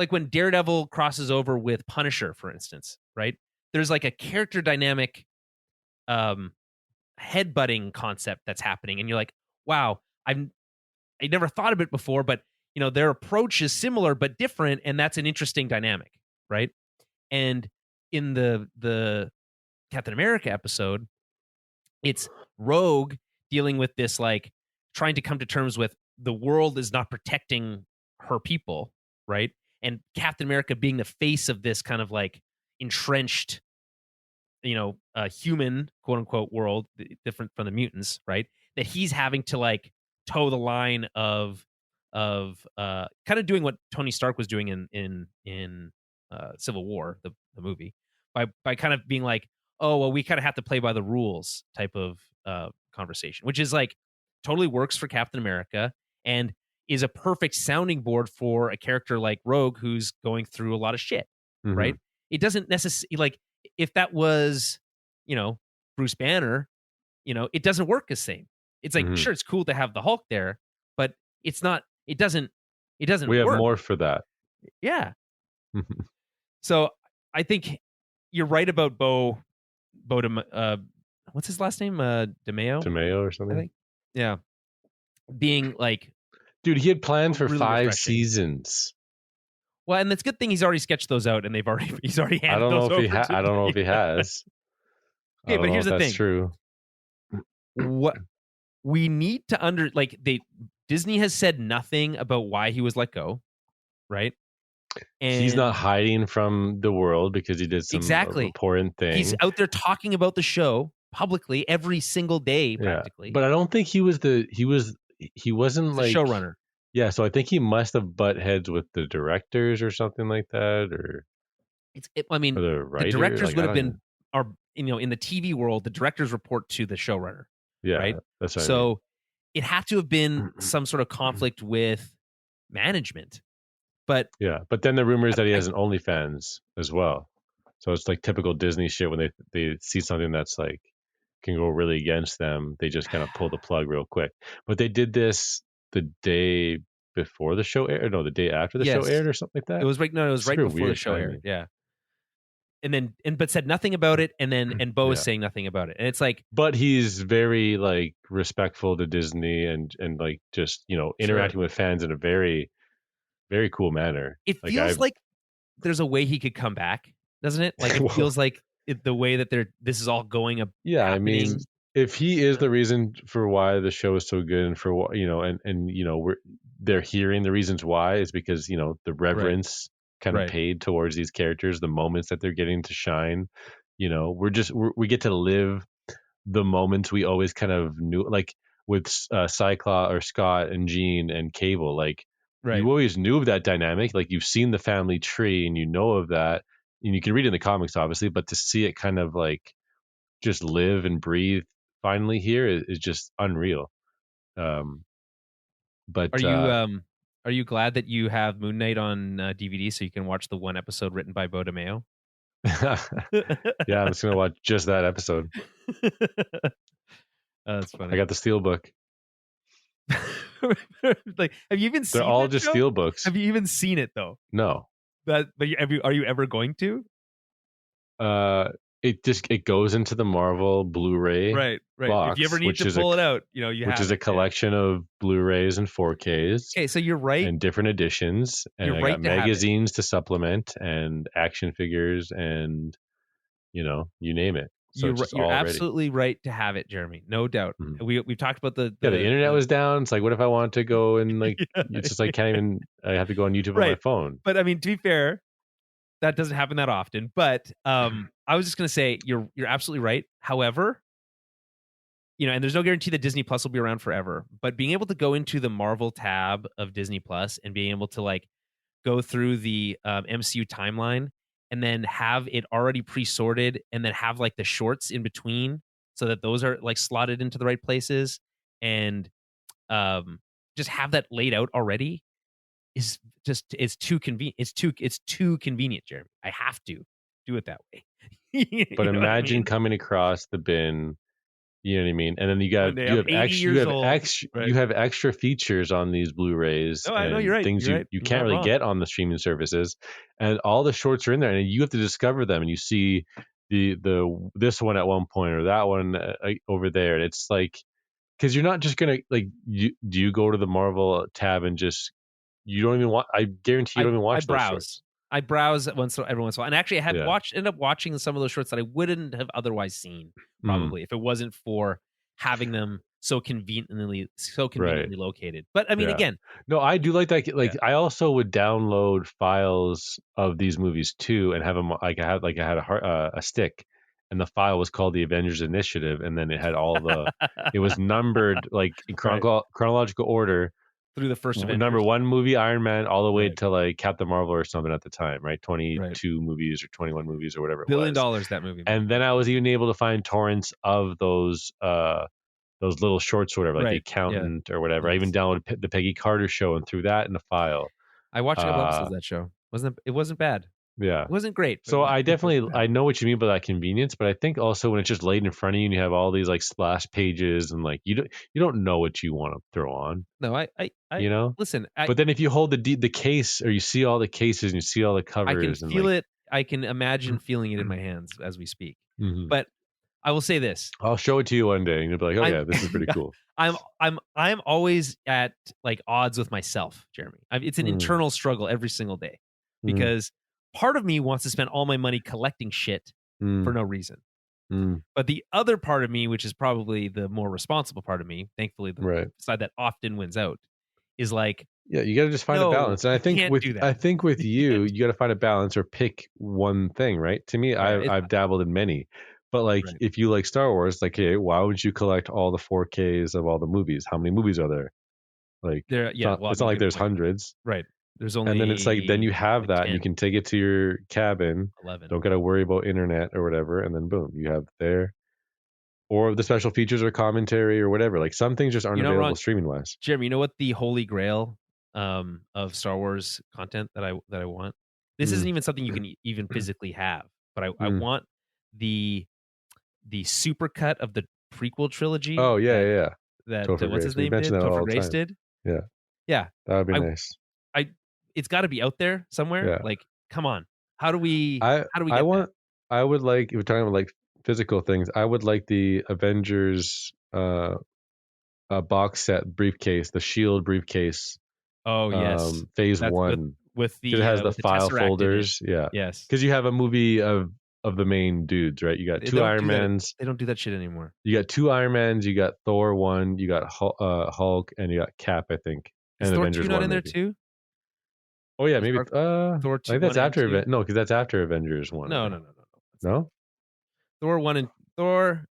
when Daredevil crosses over with Punisher, for instance, right? There's like a character dynamic headbutting concept that's happening, and you're like, wow, I never thought of it before, but their approach is similar but different, and that's an interesting dynamic, right? And in the Captain America episode, it's Rogue dealing with this, like trying to come to terms with the world is not protecting her people, right? And Captain America being the face of this kind of like entrenched human quote unquote world, different from the mutants, right? That he's having to like toe the line of kind of doing what Tony Stark was doing in Civil War, the movie, by kind of being like, oh, well, we kind of have to play by the rules type of conversation, which is like totally works for Captain America and is a perfect sounding board for a character like Rogue, who's going through a lot of shit, right? It doesn't necessarily, like, if that was, Bruce Banner, it doesn't work the same. It's like, sure, it's cool to have the Hulk there, but it's not, it doesn't we have more for that. Yeah. So I think you're right about Bo what's his last name? DeMeo or something. I think. Yeah, being like, dude, he had planned for really 5 refreshing. seasons. Well, and it's a good thing he's already sketched those out, and he's already handed I don't those know if over. I don't know if he has. Okay, but here's the thing. That's true. What we need to Disney has said nothing about why he was let go, right? And he's not hiding from the world because he did some important thing. He's out there talking about the show publicly every single day, practically. But I don't think he wasn't like showrunner. Yeah, so I think he must have butt heads with the directors or something like that, or the directors would have been, in the TV world, the directors report to the showrunner. Yeah, right. That's what so it had to have been some sort of conflict with management. But then the rumor is that he has an OnlyFans as well. So it's like typical Disney shit when they see something that's like can go really against them, they just kind of pull the plug real quick. But they did this the day before the show aired, the day after the show aired or something like that. It was right before the show aired. Yeah. But said nothing about it, and Bo is saying nothing about it, and it's like. But he's very like respectful to Disney and like just interacting with fans in a very, very cool manner. It feels like there's a way he could come back, doesn't it? Like it feels like the way that this is all going up. Yeah, happening. I mean, if he is the reason for why the show is so good, and for they're hearing the reasons why is because the reverence. Right. Kind of paid towards these characters, the moments that they're getting to shine. We get to live the moments we always kind of knew, like with Cyclops or Scott and Jean and Cable. Like you always knew of that dynamic. Like you've seen the family tree and you know of that, and you can read it in the comics, obviously. But to see it kind of like just live and breathe finally here is just unreal. But are you glad that you have Moon Knight on DVD so you can watch the one episode written by Bo DeMeo? Yeah, I'm just going to watch just that episode. That's funny. I got the Steelbook. Like, have you even seen it? They're all just Steelbooks. Have you even seen it, though? No. But are you ever going to? It goes into the Marvel Blu-ray box, if you ever need to pull it out, which is a collection of Blu-rays and 4Ks. Okay, so you're right, and different editions, and I got magazines to supplement, and action figures, and you name it. So you're absolutely right to have it, Jeremy. No doubt. Mm-hmm. We've talked about the internet was down. It's like, what if I want to go and like it's just like can't even. I have to go on YouTube on my phone. But I mean, to be fair, that doesn't happen that often. But I was just going to say you're absolutely right. However, and there's no guarantee that Disney Plus will be around forever. But being able to go into the Marvel tab of Disney Plus and being able to like go through the MCU timeline and then have it already pre-sorted and then have like the shorts in between so that those are like slotted into the right places and just have that laid out already it's too convenient. It's too convenient, Jeremy. I have to do it that way. But imagine coming across the bin, you know what I mean? And then you have extra features on these Blu-rays. Oh, I know, you're right. Things you can't really get on the streaming services, and all the shorts are in there, and you have to discover them. And you see this one at one point or that one over there, and it's like because you're not just gonna like do you go to the Marvel tab and just you don't even want. I guarantee you don't even watch those shorts. I browse every once in a while, and actually I had ended up watching some of those shorts that I wouldn't have otherwise seen probably if it wasn't for having them so conveniently located. But I mean, again, no, I do like that. Like I also would download files of these movies too, and have them like I had a stick, and the file was called the Avengers Initiative, and then it had all the it was numbered like in chronological order. Through the first Avengers. Number 1 movie, Iron Man, all the way to like Captain Marvel or something at the time, right? 22 movies or 21 movies or whatever it was. $1 billion that movie. And then I was even able to find torrents of those little shorts or whatever, like The Accountant or whatever. I even downloaded the Peggy Carter show and threw that in the file. I watched a couple episodes of that show. It wasn't bad. Yeah. It wasn't great. So I know what you mean by that convenience, but I think also when it's just laid in front of you and you have all these like splash pages and like you don't know what you want to throw on. No, I listen. But then if you hold the case or you see all the cases and you see all the covers, I can feel it. I can imagine feeling it in my hands as we speak. Mm-hmm. But I will say this. I'll show it to you one day, and you'll be like, "Oh yeah, this is pretty cool." I'm always at like odds with myself, Jeremy. It's an internal struggle every single day because part of me wants to spend all my money collecting shit for no reason. But the other part of me, which is probably the more responsible part of me, thankfully the side that often wins out, is like, yeah, you got to just find a balance. And I think with you got to find a balance or pick one thing, right? To me, I've dabbled in many. But like, if you like Star Wars, like, hey, why would you collect all the 4Ks of all the movies? How many movies are there? Like, it's not like there's hundreds, right? There's only, and then it's like, then you have that, 10. And you can take it to your cabin. 11. Don't got to worry about internet or whatever, and then boom, you have there. Or the special features or commentary or whatever. Like some things just aren't available streaming wise. Jeremy, you know what the holy grail of Star Wars content that I want? This isn't even something you can even physically have, but I want the supercut of the prequel trilogy. Oh yeah. That what's his name did? Topher Grace did. Yeah. That would be nice. It's got to be out there somewhere. Yeah. Like, come on, how do we? I would like, if we're talking about like physical things, I would like the Avengers box set briefcase, the Shield briefcase. Oh yes, Phase 1 with the it has the file folders. Yeah, yes, because you have a movie of the main dudes, right? You got two Iron Mans. They don't do that shit anymore. You got two Iron Mans. You got Thor 1. You got Hulk, and you got Cap, I think. And Is Avengers Thor 2 not in there too? Oh yeah, maybe Thor 2. I think that's after No, because that's after Avengers 1. No. Thor 1 and Thor.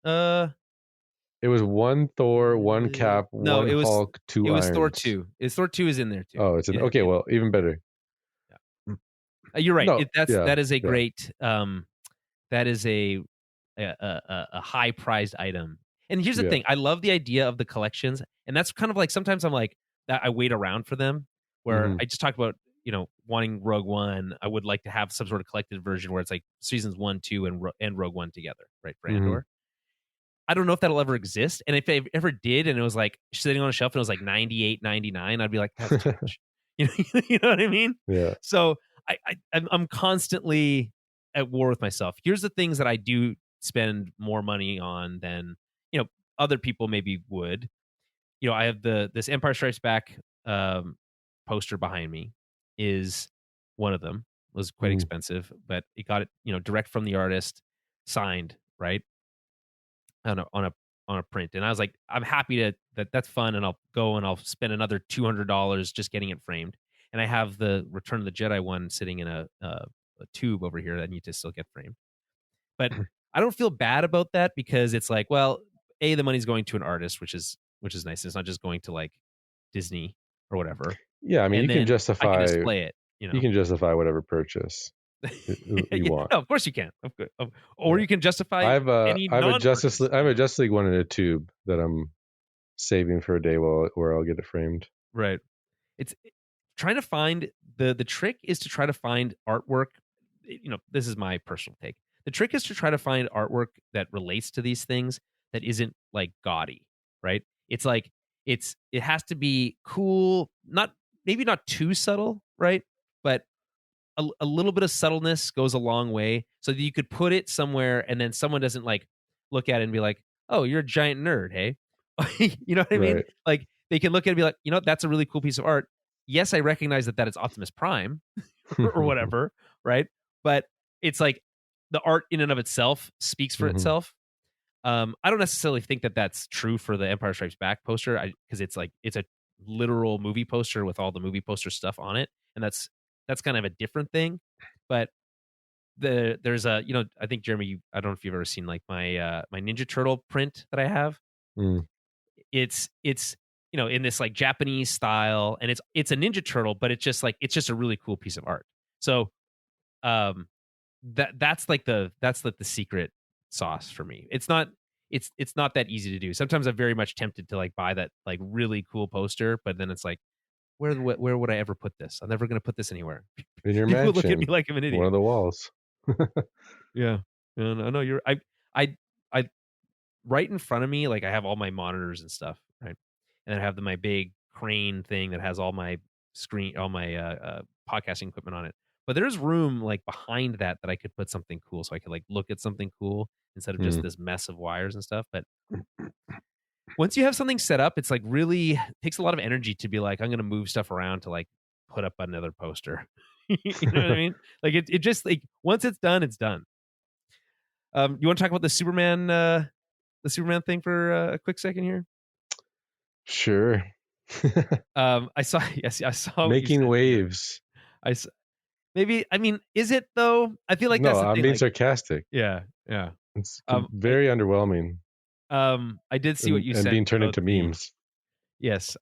It was one Thor, one Cap, one Hulk, two Irons. It was Thor 2. Thor 2 is in there too. Oh, it's in. Okay, well, even better. Yeah. You're right. No, that is a great. That is a high prized item. And here's the thing: I love the idea of the collections, and that's kind of like sometimes I'm like that. I wait around for them. Where I just talked about, wanting Rogue One. I would like to have some sort of collected version where it's like seasons 1, 2, and Rogue One together, right? For Andor. I don't know if that'll ever exist. And if it ever did, and it was like sitting on a shelf and it was like $98.99, I'd be like, that's too much. You know what I mean? Yeah. So I'm constantly at war with myself. Here's the things that I do spend more money on than other people maybe would. I have this Empire Strikes Back poster behind me is one of them. It was quite expensive, but it got it direct from the artist, signed, right, on a print. And I was like, I'm happy that's fun, and I'll go and I'll spend another $200 just getting it framed. And I have the Return of the Jedi one sitting in a tube over here that I need to still get framed. But I don't feel bad about that because it's like, well, the money's going to an artist, which is nice. It's not just going to like Disney or whatever. Yeah, I mean, you can justify. I can display it. You can justify whatever purchase you want. No, of course you can. Or you can justify. I have a Justice League one in a tube that I'm saving for a day where I'll get it framed. Right. It's trying to find the trick is to try to find artwork. This is my personal take. The trick is to try to find artwork that relates to these things that isn't like gaudy, right? It's like it has to be cool, maybe not too subtle, right? But a little bit of subtleness goes a long way, so that you could put it somewhere and then someone doesn't like look at it and be like, "Oh, you're a giant nerd, hey?" You know what I mean? Like they can look at it and be like, that's a really cool piece of art. Yes, I recognize that is Optimus Prime or whatever, right? But it's like the art in and of itself speaks for itself. I don't necessarily think that that's true for the Empire Strikes Back poster, because it's a literal movie poster with all the movie poster stuff on it, and that's kind of a different thing. But there's a I think, Jeremy, I don't know if you've ever seen like my Ninja Turtle print that I have. It's in this like Japanese style, and it's a Ninja Turtle, but it's just a really cool piece of art. So that's the secret sauce for me. It's not that easy to do. Sometimes I'm very much tempted to like buy that like really cool poster, but then it's like, where would I ever put this? I'm never going to put this anywhere. In your mansion. Look at me like I'm an idiot. One of the walls. Yeah. And I know I right in front of me, like I have all my monitors and stuff, right? And I have my big crane thing that has all my podcasting equipment on it. But there's room like behind that I could put something cool, so I could like look at something cool instead of just this mess of wires and stuff. But once you have something set up, it's like really takes a lot of energy to be like, I'm going to move stuff around to like put up another poster. You know what I mean? Like it just like once it's done, it's done. You want to talk about the Superman thing for a quick second here? Sure. I saw making waves. Maybe, I mean, is it though? I feel like no, that's the I'm thing, being like, sarcastic. Yeah. It's very underwhelming. I did see what you said. And being turned into memes. Yes,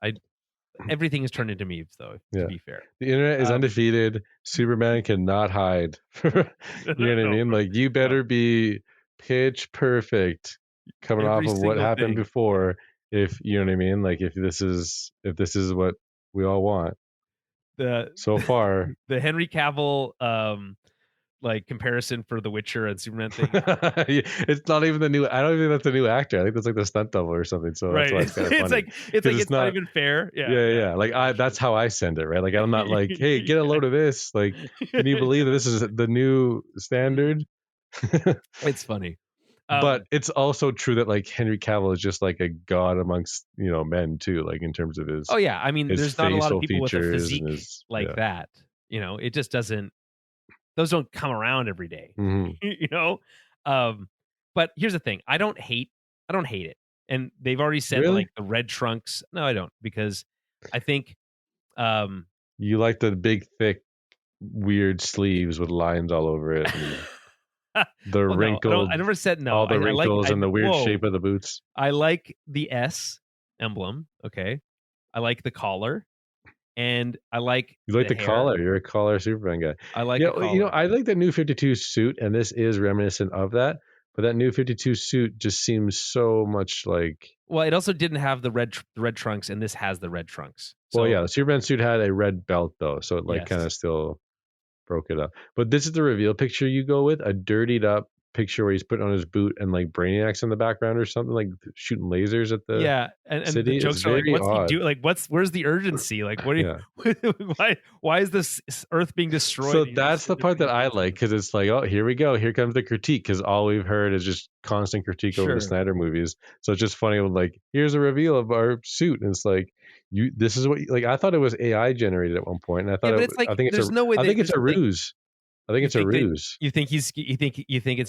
everything is turned into memes, though, to be fair. The internet is undefeated. Superman cannot hide. You know what I mean? Like, you better be pitch perfect coming off of what happened before. If you know what I mean? Like, if this is what we all want. So far, the Henry Cavill like comparison for the Witcher and Superman thing. It's not even the new. I don't even think that's the new actor. I think that's like the stunt double or something. So right. That's why it's kind of funny. It's not even fair. Yeah. Like that's how I send it, right? Like I'm not like, hey, get a load of this. Like, can you believe that this is the new standard? It's funny. But it's also true that like Henry Cavill is just like a god amongst men too, like in terms of his. Oh yeah, I mean, there's not a lot of people with a physique like that. It just doesn't. Those don't come around every day. But here's the thing: I don't hate it, and they've already said like the red trunks. No, I don't, because I think you like the big, thick, weird sleeves with lines all over it. And... the wrinkled. No, I never said no. All the wrinkles and the weird shape of the boots. I like the S emblem. Okay, I like the collar, and I like. You like the collar. You're a collar Superman guy. I like. The collar. I like the new 52 suit, and this is reminiscent of that. But that new 52 suit just seems so much like. Well, it also didn't have the red trunks, and this has the red trunks. So, the Superman suit had a red belt though, so it kind of still broke it up. But this is the reveal picture you go with, a dirtied up picture where he's putting on his boot and like Brainiac's in the background or something, like shooting lasers at the and city. The jokes are like, what's he doing? Like, where's the urgency? Like, what do you why is this Earth being destroyed? So that's the part that I like, because it's like, oh, here we go, here comes the critique, because all we've heard is just constant critique over the Snyder movies. So it's just funny when like, here's a reveal of our suit, and it's like, this is what, like, I thought it was AI generated at one point, and I thought I think it's a ruse. I think it's a ruse. You think it's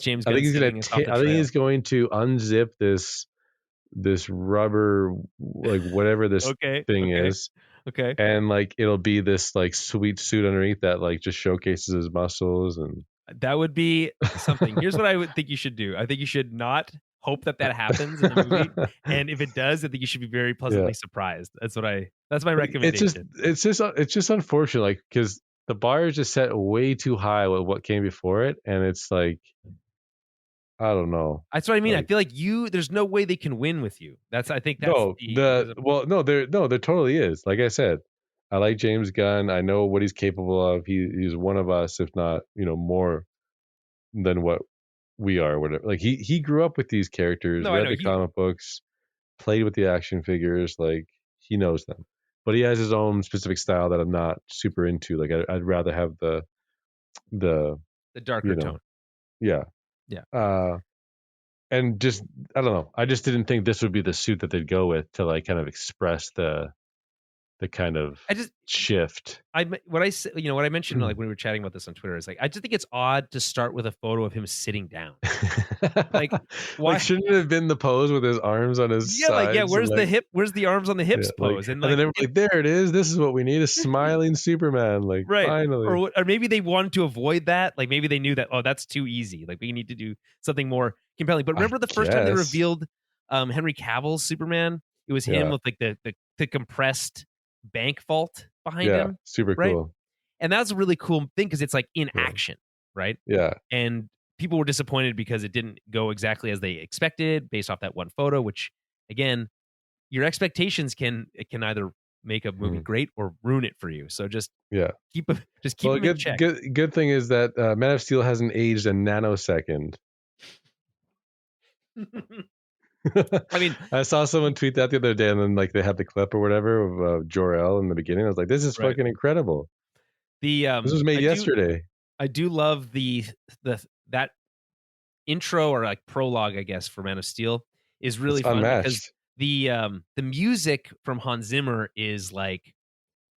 James Gunn? I think he's going to unzip this rubber, like whatever this thing is. Okay. And like it'll be this like sweet suit underneath that like just showcases his muscles, and that would be something. Here's what I would think you should do. I think you should not hope that happens in the movie, and if it does, I think you should be very pleasantly surprised. That's my recommendation. It's just unfortunate, like, because the bar is just set way too high with what came before it, and it's like, I don't know. That's what I mean. Like, I feel like there's no way they can win with you. There totally is. Like I said, I like James Gunn. I know what he's capable of. He's one of us, if not, more than what we are. Whatever. Like he grew up with these characters, read the comic books, played with the action figures. Like, he knows them. But he has his own specific style that I'm not super into. Like, I'd rather have the darker tone. Yeah. Yeah. And just, I don't know. I just didn't think this would be the suit that they'd go with to like kind of express the kind of shift. What I mentioned like when we were chatting about this on Twitter is like, I just think it's odd to start with a photo of him sitting down. Like, why shouldn't it have been the pose with his arms on his sides? Where's the arms on the hips pose? And then everyone's like, there it is. This is what we need, a smiling Superman. Like, finally. Or maybe they wanted to avoid that. Like, maybe they knew that, that's too easy. Like, we need to do something more compelling. But remember the first time they revealed Henry Cavill's Superman? It was him with like the compressed bank vault behind him. Super cool. And that's a really cool thing because it's like in action, right? Yeah. And people were disappointed because it didn't go exactly as they expected based off that one photo, which, again, your expectations can either make a movie great or ruin it for you. So just keep them in check. Good thing is that Man of Steel hasn't aged a nanosecond. I mean, I saw someone tweet that the other day, and then like they had the clip or whatever of Jor-El in the beginning. I was like, this is fucking incredible. This was made yesterday. I do love that intro or like prologue, I guess, for Man of Steel is really It's fun unmatched. because the music from Hans Zimmer is like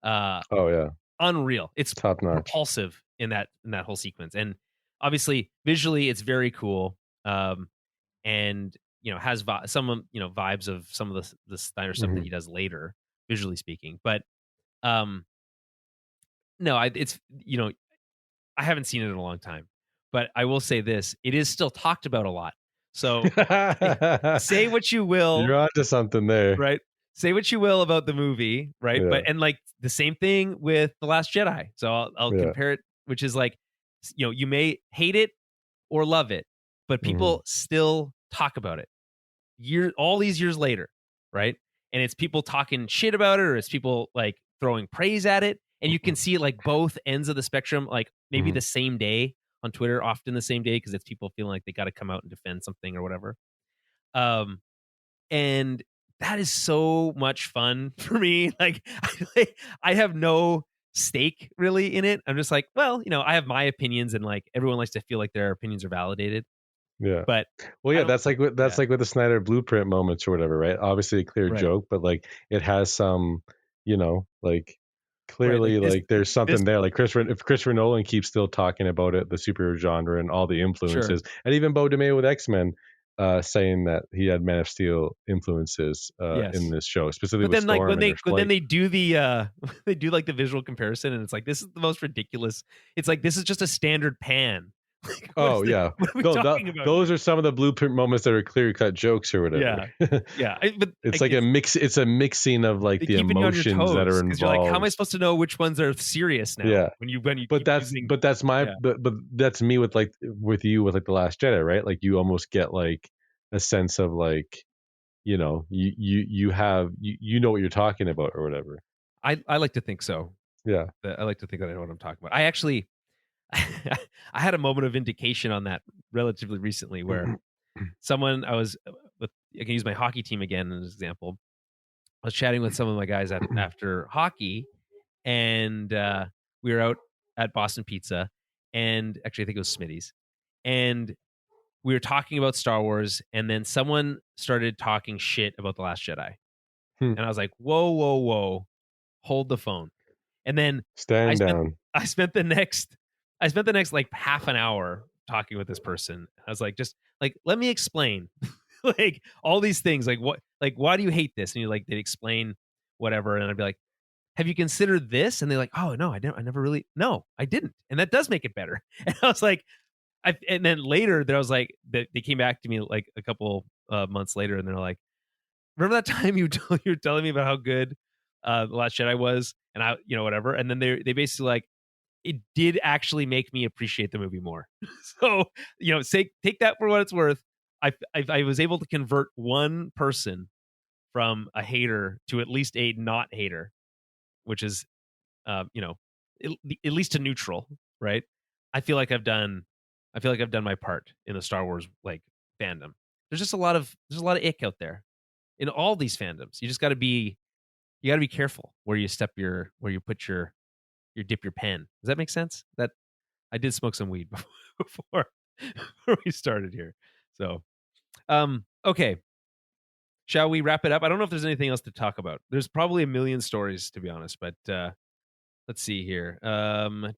unreal. It's top notch, propulsive in that whole sequence, and obviously visually it's very cool. And has some vibes of some of the Steiner stuff that he does later, visually speaking. But no, it's I haven't seen it in a long time, but I will say this: it is still talked about a lot. So say what you will, you're onto something there, right? Say what you will about the movie, right? Yeah. But and like the same thing with The Last Jedi. So I'll compare it, which is like you may hate it or love it, but people still talk about it all these years later, right? And it's people talking shit about it, or it's people like throwing praise at it, and you can see like both ends of the spectrum, like maybe the same day on Twitter, often the same day, because it's people feeling like they got to come out and defend something or whatever. And that is so much fun for me. Like I have no stake really in it. I'm just like, well, I have my opinions, and like everyone likes to feel like their opinions are validated. Yeah. But that's like with the Snyder Blueprint moments or whatever, right? Obviously a clear joke, but like it has some, like clearly like there's something there. Like if Christopher Nolan keeps still talking about it, the superhero genre and all the influences, and even Beau DeMayo with X-Men saying that he had Man of Steel influences in this show, specifically. But then like when they do the they do like the visual comparison, and it's like, this is the most ridiculous. It's like, this is just a standard pan. Like, those are some of the Blueprint moments that are clear-cut jokes or whatever. Yeah. It's like a mix. It's a mixing of like the emotions that are involved. You're like, how am I supposed to know which ones are serious now? Yeah. When you. But that's me with you with like The Last Jedi, right? Like you almost get like a sense of like, you know what you're talking about or whatever. I like to think so. Yeah. I like to think that I know what I'm talking about. I actually. I had a moment of vindication on that relatively recently, where someone I can use my hockey team again as an example. I was chatting with some of my guys after hockey, and we were out at Boston Pizza, and actually I think it was Smitty's, and we were talking about Star Wars, and then someone started talking shit about The Last Jedi, and I was like, whoa, hold the phone, and then stand down. I spent the next like half an hour talking with this person. I was like, just like, let me explain like all these things. Like why do you hate this? And they'd explain whatever. And I'd be like, have you considered this? And they're like, oh no, I didn't. And that does make it better. And I was like, and then later there was like, they came back to me like a couple months later, and they're like, remember that time you were telling me about how good The Last Jedi was? And I, whatever. And then they basically like, it did actually make me appreciate the movie more. So, take that for what it's worth. I was able to convert one person from a hater to at least a not hater, which is, at least to neutral, right? I feel like I've done my part in the Star Wars like fandom. There's just a lot of ick out there in all these fandoms. You just got to be careful where you put your dip your pen. Does that make sense? That I did smoke some weed before we started here. So, okay. Shall we wrap it up? I don't know if there's anything else to talk about. There's probably a million stories, to be honest, but let's see here. Kevin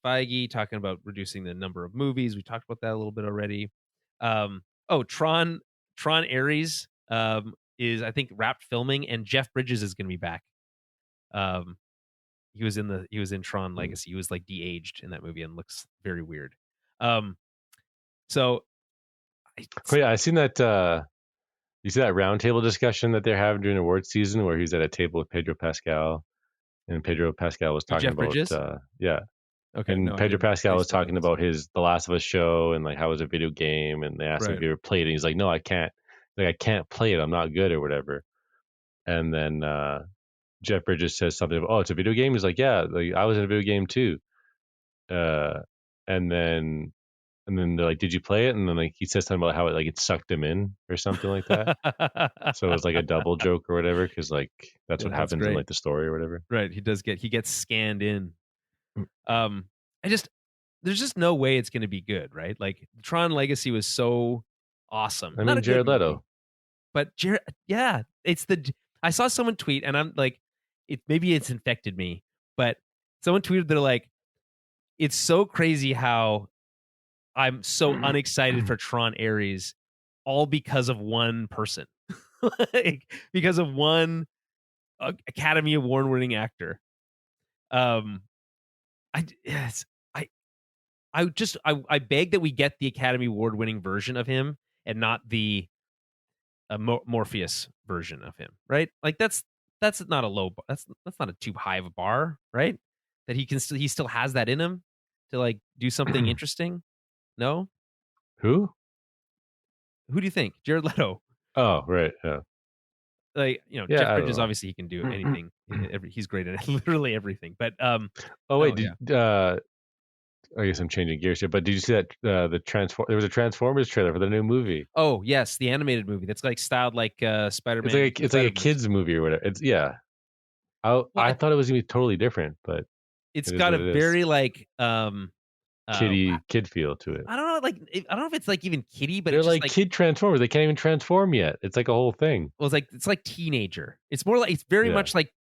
Feige talking about reducing the number of movies. We talked about that a little bit already. Tron Ares is, I think, wrapped filming, and Jeff Bridges is going to be back. He was in Tron Legacy. He was like de-aged in that movie and looks very weird. So I seen that. You see that roundtable discussion that they're having during awards season, where he's at a table with Pedro Pascal, and Pedro Pascal was talking about Okay. And Pedro Pascal was talking about The Last of Us show and like how it was a video game, and they asked him if he ever played it. And he's like, no, I can't. Like, I can't play it. I'm not good or whatever. And then Jeff Bridges says something about, it's a video game. He's like, yeah, like I was in a video game too. And then they're like, did you play it? And then like he says something about how it sucked him in or something like that. So it was like a double joke or whatever, because like that's what happens in like the story or whatever. Right. He gets scanned in. There's just no way it's going to be good, right? Like Tron Legacy was so awesome. I Not mean, a Jared good movie, Leto. but yeah, I saw someone tweet, and I'm like, maybe it's infected me, but someone tweeted, they're like, it's so crazy how I'm so unexcited for Tron Ares, all because of one person, like because of one Academy Award-winning actor. I beg that we get the Academy Award-winning version of him and not the Morpheus version of him, right? Like that's not a low bar. That's not a too high of a bar, right? That he still has that in him to like do something interesting. No, Who do you think? Jared Leto. Oh, right, yeah. Like, Yeah, Jeff I don't Bridges, know. obviously he can do anything. He's great at literally everything. But Oh wait, yeah. I guess I'm changing gears here, but did you see that there was a Transformers trailer for the new movie? Oh yes, the animated movie that's like styled like Spider-Man. It's like a kids movie or whatever. It's I thought it was gonna be totally different, but it's got a very like kid feel to it. I don't know, like I don't know if it's like even kiddie, but they're it's just like kid Transformers. They can't even transform yet. It's like a whole thing. Well, it's like teenager. It's more like, it's very much like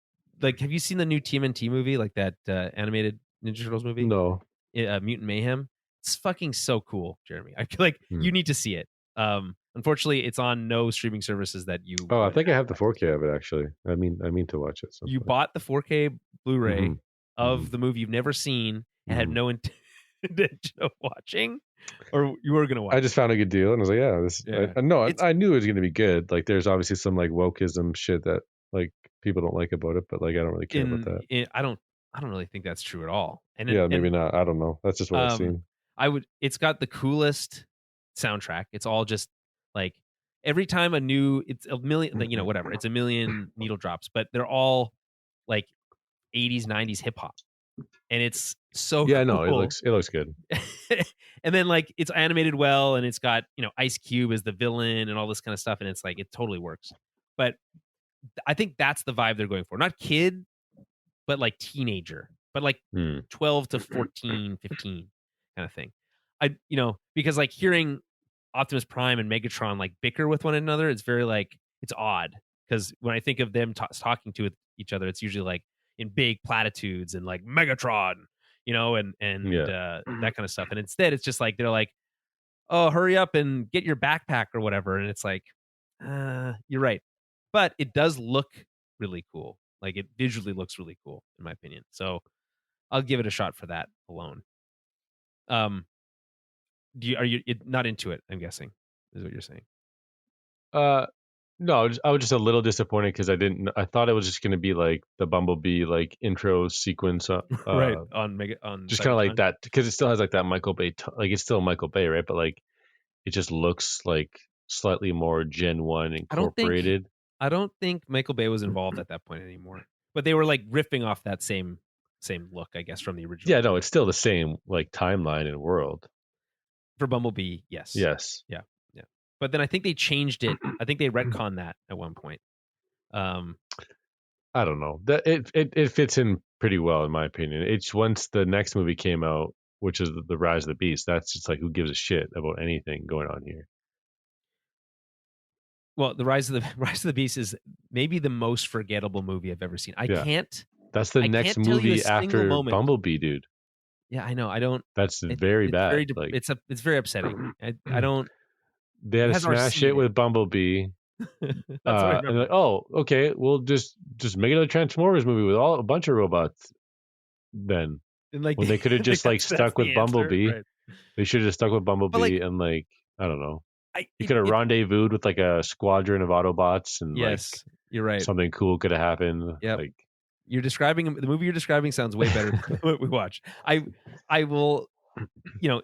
have you seen the new TMNT movie, like that animated Ninja Turtles movie? No. Mutant Mayhem. It's fucking so cool, Jeremy. I feel like you need to see it. Unfortunately, it's on no streaming services that you. Oh, I think I have the 4K of it actually. I mean to watch it. You bought the 4K Blu-ray of the movie you've never seen and had no intention of watching, or you were going to watch. I just found a good deal and I was like, I knew it was going to be good. Like, there's obviously some like wokeism shit that like people don't like about it, but like I don't really care about that. I don't really think that's true at all. And maybe not. I don't know. That's just what I've seen. It's got the coolest soundtrack. It's all just like every time it's a million, whatever. It's a million needle drops, but they're all like 80s, 90s hip hop. And it's so cool. No, it looks good. And then like it's animated well, and it's got, Ice Cube as the villain and all this kind of stuff, and it's like it totally works. But I think that's the vibe they're going for. Not kid, but like teenager, but like 12 to 14, 15 kind of thing. Because like hearing Optimus Prime and Megatron like bicker with one another, it's very like, it's odd. Because when I think of them talking to each other, it's usually like in big platitudes and like Megatron, and that kind of stuff. And instead, it's just like they're like, "Oh, hurry up and get your backpack or whatever." And it's like, you're right, but it does look really cool. Like it visually looks really cool, in my opinion. So I'll give it a shot for that alone. Are you not into it? I'm guessing is what you're saying. No, I was just a little disappointed because I thought it was just going to be like the Bumblebee like intro sequence, right on just kind of like that, because it still has like that Michael Bay, like it's still Michael Bay, right? But like it just looks like slightly more Gen 1 incorporated. I don't think Michael Bay was involved at that point anymore, but they were like riffing off that same look, I guess, from the original. Yeah, no, it's still the same like timeline and world for Bumblebee. Yes. Yeah. But then I think they changed it. I think they retconned that at one point. I don't know. That it fits in pretty well in my opinion. It's once the next movie came out, which is the Rise of the Beast. That's just like, who gives a shit about anything going on here? Well, the Rise of the Beast is maybe the most forgettable movie I've ever seen. That's the next movie after Bumblebee, dude. Yeah, I know. I don't. That's very bad. It's very upsetting. I don't. They had to smash it with Bumblebee. And like, oh, okay, we'll just make another Transformers movie with a bunch of robots. Then, when they could have just like stuck with Bumblebee, right. They should have just stuck with Bumblebee, and like, I don't know. You could have rendezvoused with like a squadron of Autobots, and you're right. Something cool could have happened. Yeah, like the movie you're describing sounds way better than what we watched. I will, I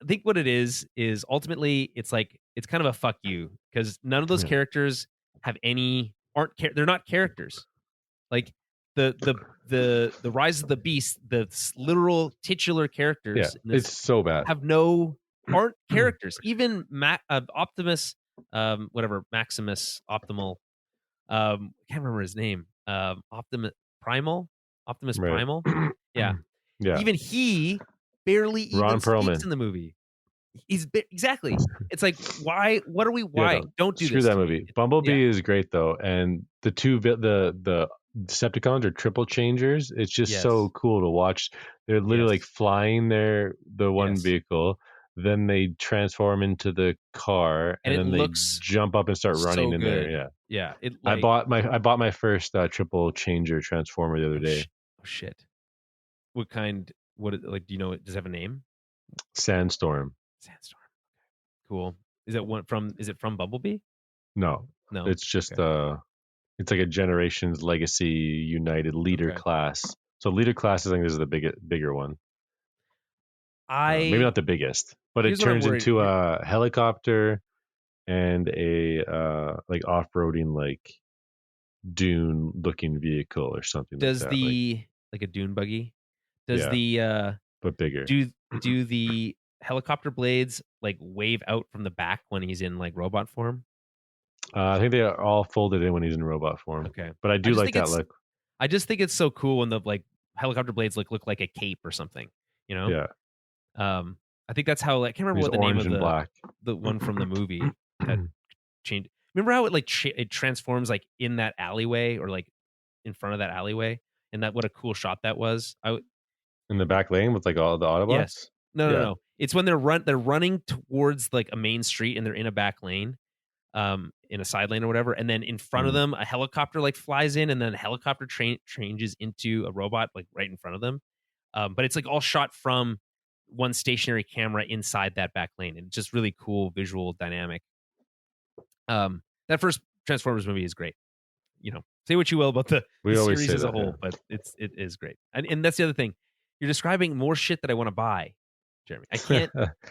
think what it is ultimately it's kind of a fuck you, because none of those characters have they're not characters. Like the Rise of the Beast, the literal titular characters. Yeah, it's so bad. Aren't characters. Even Optimus, Maximus Optimal. Can't remember his name. Optimus Primal. Yeah. Yeah. Even he barely even speaks in the movie. Exactly. It's like, why? What are we? Why? Yeah, no, Don't do screw this that to me. movie. Bumblebee is great though, and the Decepticons are triple changers. It's just so Yes. cool to watch. They're literally like Yes. flying the one Yes. vehicle, then they transform into the car, And and it then they looks jump up and start running so in there. good. Yeah, Yeah. It I like bought my first triple changer transformer the other day. oh shit. What kind? Like? Do you know? Does it have a name? Sandstorm. Sandstorm. Cool. Is it from Bumblebee? No, No. it's just Okay. it's like a Generations Legacy United leader Okay. class. So leader class, I think this is the bigger one. Maybe not the biggest, but it Here's what I'm turns worried. into a helicopter and a like off-roading like dune looking vehicle or something like Does that. like a dune buggy? Does Yeah, but bigger. do the helicopter blades like wave out from the back when he's in like robot form? I think they are all folded in when he's in robot form. Okay. But I do like that look. I just think it's so cool when the like helicopter blades look like a cape or something, you know? Yeah. I think that's how I can't remember He's what the name orange of and black. the one from the movie that changed. Remember how it like it transforms like in that alleyway or like in front of that alleyway, and that what a cool shot that was. In the back lane with like all the Autobots? Yes. No. It's when they're running towards like a main street and they're in a back lane, in a side lane or whatever, and then in front of them a helicopter like flies in, and then a helicopter changes into a robot like right in front of them. But it's like all shot from one stationary camera inside that back lane, and just really cool visual dynamic. That first Transformers movie is great. You know, say what you will about the series as a whole, but it is great. And that's the other thing. You're describing more shit that I want to buy, Jeremy. I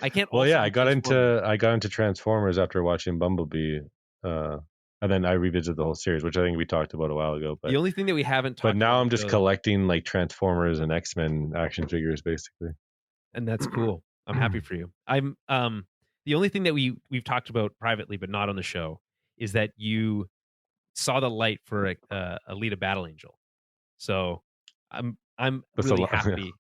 can't. Well, yeah, I got into Transformers after watching Bumblebee, and then I revisited the whole series, which I think we talked about a while ago. But the only thing that we haven't talked but now about I'm just collecting like Transformers and X-Men action figures, basically. And that's cool. I'm happy for you. I'm the only thing that we've talked about privately, but not on the show, is that you saw the light for a Alita Battle Angel. So I'm really happy.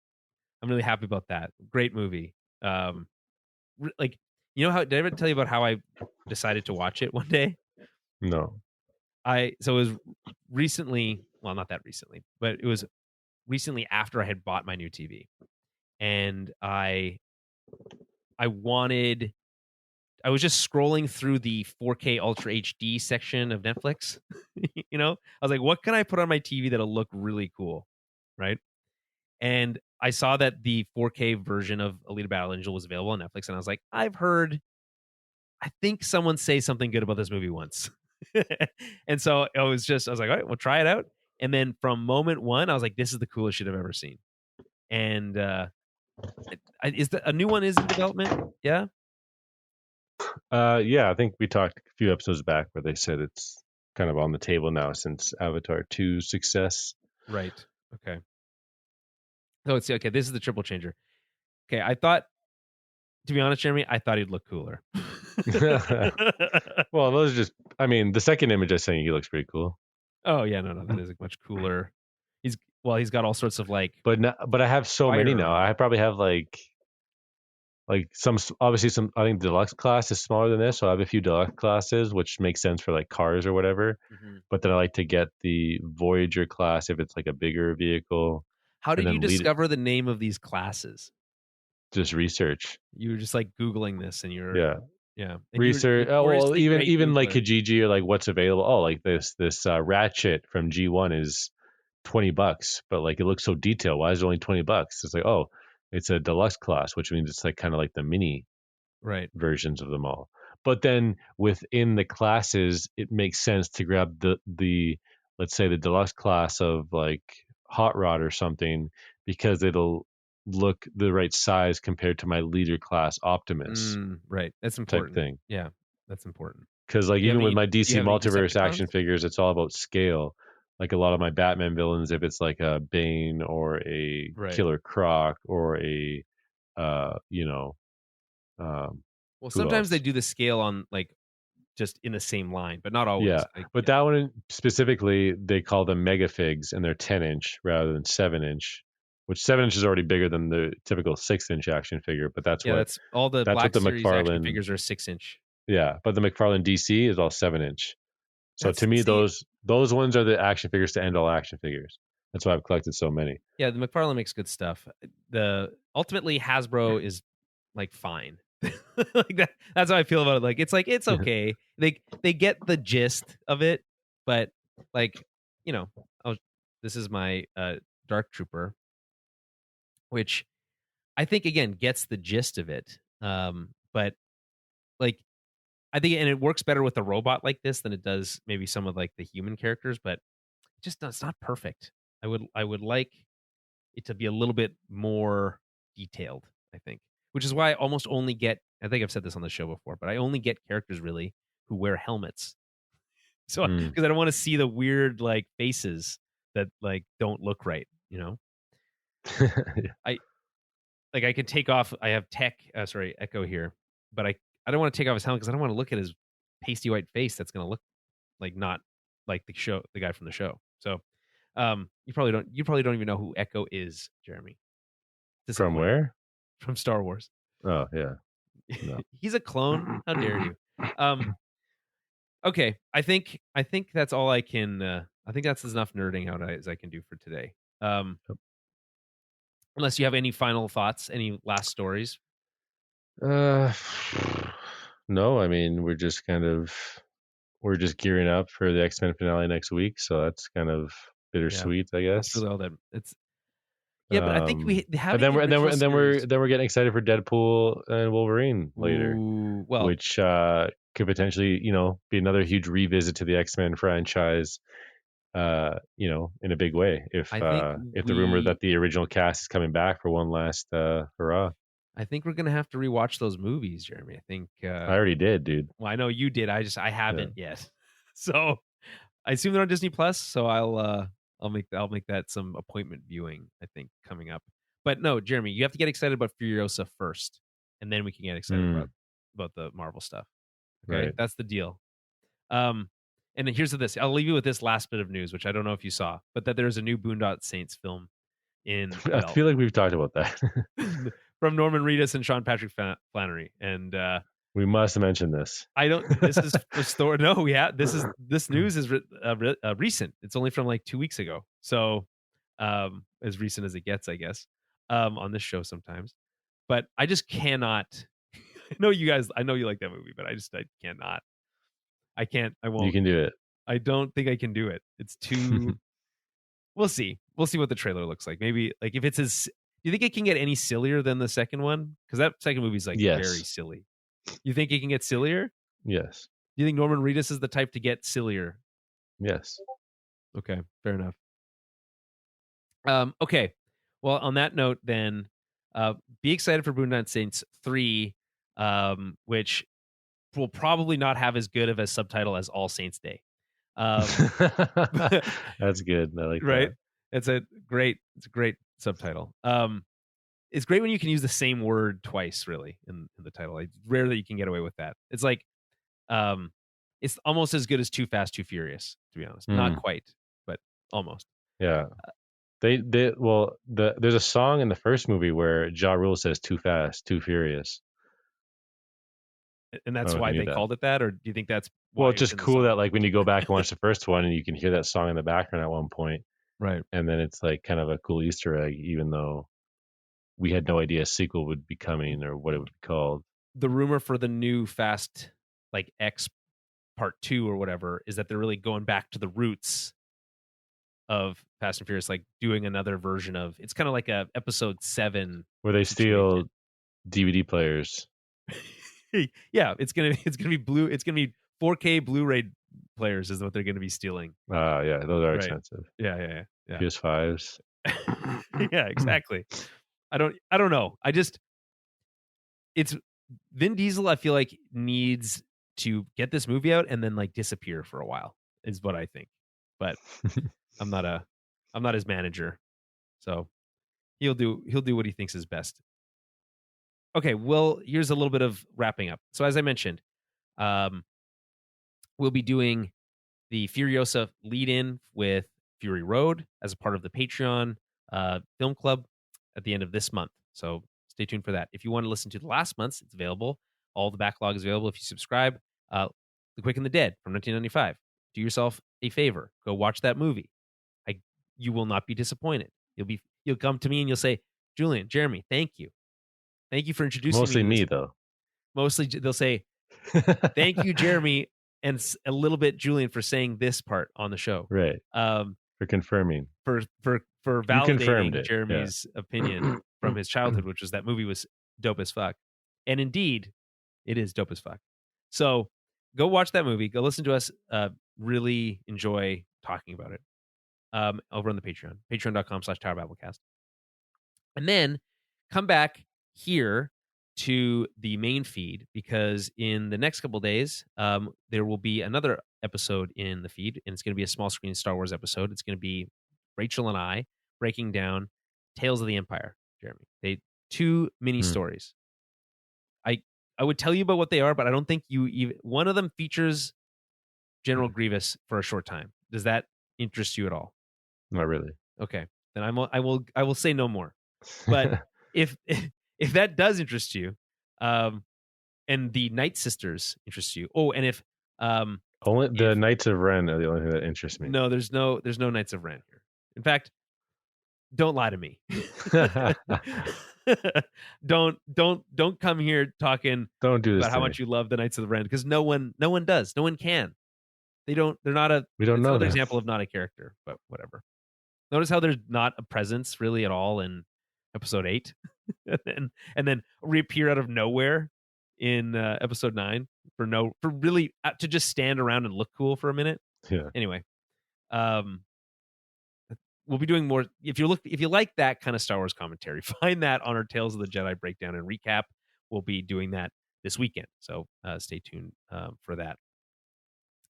I'm really happy about that. Great movie. Like, you know how did I ever tell you about how I decided to watch it one day? No. So it was recently, well, not that recently, but it was recently after I had bought my new TV. And I was just scrolling through the 4K Ultra HD section of Netflix. You know, I was like, what can I put on my TV that'll look really cool? Right. And I saw that the 4K version of Alita Battle Angel was available on Netflix. And I was like, I think someone say something good about this movie once. And so I was like, all right, we'll try it out. And then from moment one, I was like, this is the coolest shit I've ever seen. And a new one is in development? Yeah. Yeah, I think we talked a few episodes back where they said it's kind of on the table now since Avatar 2's success. Right. Okay. So let's see. Okay, this is the triple changer. Okay, I thought, to be honest, Jeremy, I thought he'd look cooler. Well, those are just, I mean, the second image I sent you, he looks pretty cool. Oh yeah, no, that is like much cooler. He's got all sorts of like, but I have so many now. I probably have like some, obviously some, I think deluxe class is smaller than this, so I have a few deluxe classes, which makes sense for like cars or whatever. Mm-hmm. But then I like to get the Voyager class if it's like a bigger vehicle. How did you discover the name of these classes? Just research. You were just like Googling this, and you're yeah. And research. Well, even like Kijiji or like what's available. Oh, like this Ratchet from G1 is $20, but like it looks so detailed. Why is it only $20? It's like, oh, it's a deluxe class, which means it's like kind of like the mini versions of them all. But then within the classes, it makes sense to grab the let's say the deluxe class of like Hot Rod or something, because it'll look the right size compared to my leader class Optimus. Right. That's important. Type thing. Yeah, that's important. Because like even with my DC Multiverse action figures, it's all about scale. Like a lot of my Batman villains, if it's like a Bane or a Killer Croc or a, well, sometimes they do the scale on like just in the same line, but not always. Yeah, but that one specifically, they call them Megafigs, and they're 10-inch rather than 7-inch, which 7-inch is already bigger than the typical 6-inch action figure. But that's that's all the that's Black what the Series action McFarlane figures are 6-inch. Yeah, but the McFarlane DC is all 7-inch. So to me, See, those ones are the action figures to end all action figures. That's why I've collected so many. Yeah, the McFarlane makes good stuff. Ultimately Hasbro is like fine. Like that's how I feel about it. Like it's okay. They get the gist of it, but like, this is my Dark Trooper, which I think again gets the gist of it. But like I think, and it works better with a robot like this than it does maybe some of like the human characters, but it's not perfect. I would like it to be a little bit more detailed, I think, which is why I almost only get, I think I've said this on the show before, but I only get characters really who wear helmets. So, because I don't want to see the weird like faces that like don't look right, yeah. I could take off, I have Echo here, but I don't want to take off his helmet because I don't want to look at his pasty white face that's going to look like not like the guy from the show. So, you probably don't even know who Echo is, Jeremy. From where? From Star Wars. Oh yeah, no. He's a clone. How dare you? Okay, I think that's all I can. I think that's enough nerding out as I can do for today. Unless you have any final thoughts, any last stories. No, I mean we're just gearing up for the X-Men finale next week, so that's kind of bittersweet, I guess. That's really all that it's. Yeah, but I think we have. And then we're getting excited for Deadpool and Wolverine later. Ooh, which could potentially, be another huge revisit to the X-Men franchise. In a big way. If the rumor that the original cast is coming back for one last hurrah. I think we're gonna have to rewatch those movies, Jeremy. I think I already did, dude. Well, I know you did. I haven't yet. So I assume they're on Disney Plus. So I'll make that some appointment viewing, I think, coming up. But no, Jeremy, you have to get excited about Furiosa first, and then we can get excited about the Marvel stuff. Okay, right. That's the deal. And here's this. I'll leave you with this last bit of news, which I don't know if you saw, but that there's a new Boondock Saints film in. I feel like we've talked about that. From Norman Reedus and Sean Patrick Flannery, and we must mention this. This is the story. No, this news is recent. It's only from like 2 weeks ago, so as recent as it gets, I guess. On this show sometimes, but I just cannot. I know you like that movie, but I cannot. I can't. I won't. You can do it. I don't think I can do it. It's too. We'll see. We'll see what the trailer looks like. Maybe like if it's as. Do you think it can get any sillier than the second one? Because that second movie is like very silly. You think it can get sillier? Yes. Do you think Norman Reedus is the type to get sillier? Yes. Okay, fair enough. Okay. Well, on that note, then, be excited for Boondock Saints 3, which will probably not have as good of a subtitle as All Saints Day. That's good. I like right? That. It's a great subtitle. It's great when you can use the same word twice, really, in the title. It's rare that you can get away with that. It's like, it's almost as good as Too Fast, Too Furious, to be honest. Not quite, but almost. Yeah. There's a song in the first movie where Ja Rule says "Too Fast, Too Furious," and that's why they called it that. Or do you think that's why? Well, it's just cool that like when you go back and watch the first one, and you can hear that song in the background at one point, right? And then it's like kind of a cool Easter egg, even though we had no idea a sequel would be coming or what it would be called. The rumor for the new Fast, like X Part 2 or whatever, is that they're really going back to the roots of Fast and Furious, like doing another version of. It's kind of like a episode 7 where they steal DVD players. Yeah, it's gonna be blue. It's gonna be 4K Blu-ray players is what they're gonna be stealing. Yeah, those are expensive. Yeah. PS5s. Yeah, exactly. I don't know. It's Vin Diesel. I feel like needs to get this movie out and then like disappear for a while is what I think. But I'm not his manager, so he'll do what he thinks is best. Okay, well, here's a little bit of wrapping up. So as I mentioned, we'll be doing the Furiosa lead-in with Fury Road as a part of the Patreon film club. at the end of this month. So stay tuned for that. If you want to listen to the last month's, it's available. All the backlog is available if you subscribe. The Quick and the Dead from 1995. Do yourself a favor. Go watch that movie. You will not be disappointed. You'll come to me and you'll say, Julian, Jeremy, thank you. Thank you for introducing Mostly me. me, though. Mostly they'll say, thank you, Jeremy, and a little bit Julian for saying this part on the show. Right. For confirming. For validating Jeremy's opinion from his childhood, which was that movie was dope as fuck. And indeed, it is dope as fuck. So go watch that movie. Go listen to us really enjoy talking about it over on the Patreon. Patreon.com/Tower of Babble Podcast. And then come back here to the main feed, because in the next couple of days, there will be another episode in the feed, and it's going to be a small screen Star Wars episode. It's going to be Rachel and I breaking down Tales of the Empire, Jeremy. 2 mini stories. I would tell you about what they are, but I don't think one of them features General Grievous for a short time. Does that interest you at all? Not really. Okay, then I will say no more. But if that does interest you, and the Night Sisters interest you, and if only the Knights of Ren are the only thing that interests me. No, there's no Knights of Ren here. In fact, don't lie to me. Don't come here talking don't do this about how much you love the Knights of the Ren, because no one does. No one can. They're not a. We don't know. Another example of not a character, but whatever. Notice how there's not a presence really at all in episode 8, and then reappear out of nowhere in episode 9 for really to just stand around and look cool for a minute. Yeah. Anyway, we'll be doing more. If you like that kind of Star Wars commentary, find that on our Tales of the Jedi breakdown and recap. We'll be doing that this weekend, so stay tuned for that.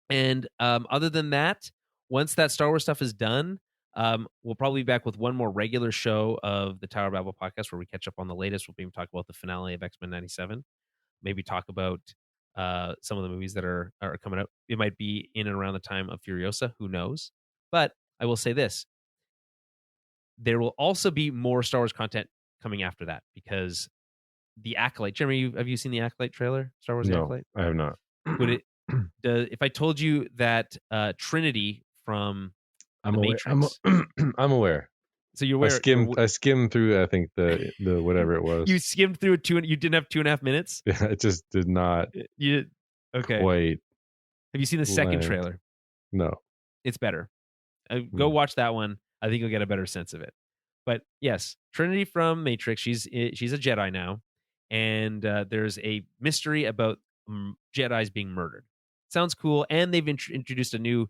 And other than that, once that Star Wars stuff is done, we'll probably be back with one more regular show of the Tower of Babble podcast, where we catch up on the latest. We'll maybe talk about the finale of X-Men 97. Maybe talk about some of the movies that are coming out. It might be in and around the time of Furiosa. Who knows? But I will say this. There will also be more Star Wars content coming after that, because the Acolyte. Jeremy, have you seen the Acolyte trailer? Star Wars No, Acolyte? I have not. If I told you that Trinity from The Matrix. I'm aware. So you're aware. I skimmed through. I think the whatever it was. You skimmed through you didn't have 2.5 minutes. Yeah, it just did not. Okay. Quite. Have you seen the second trailer? No. It's better. Go watch that one. I think you'll get a better sense of it. But yes, Trinity from Matrix. She's a Jedi now, and there's a mystery about Jedis being murdered. Sounds cool, and they've introduced a new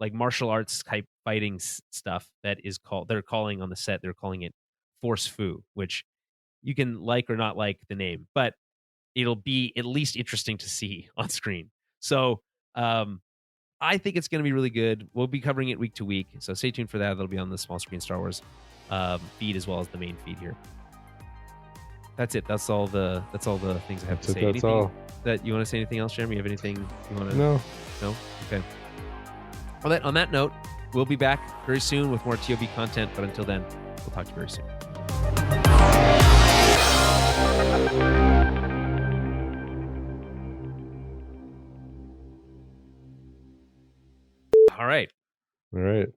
like martial arts type fighting stuff that is called. They're calling on the set. They're calling it Force Fu, which you can like or not like the name, but it'll be at least interesting to see on screen. So I think it's going to be really good. We'll be covering it week to week, so stay tuned for that. That'll be on the small screen Star Wars feed as well as the main feed here. That's it. That's all the things I have to say. That's all. That you want to say anything else, Jeremy? You have anything you want to? No. Okay. Well, on that note, we'll be back very soon with more ToB content. But until then, we'll talk to you very soon. All right.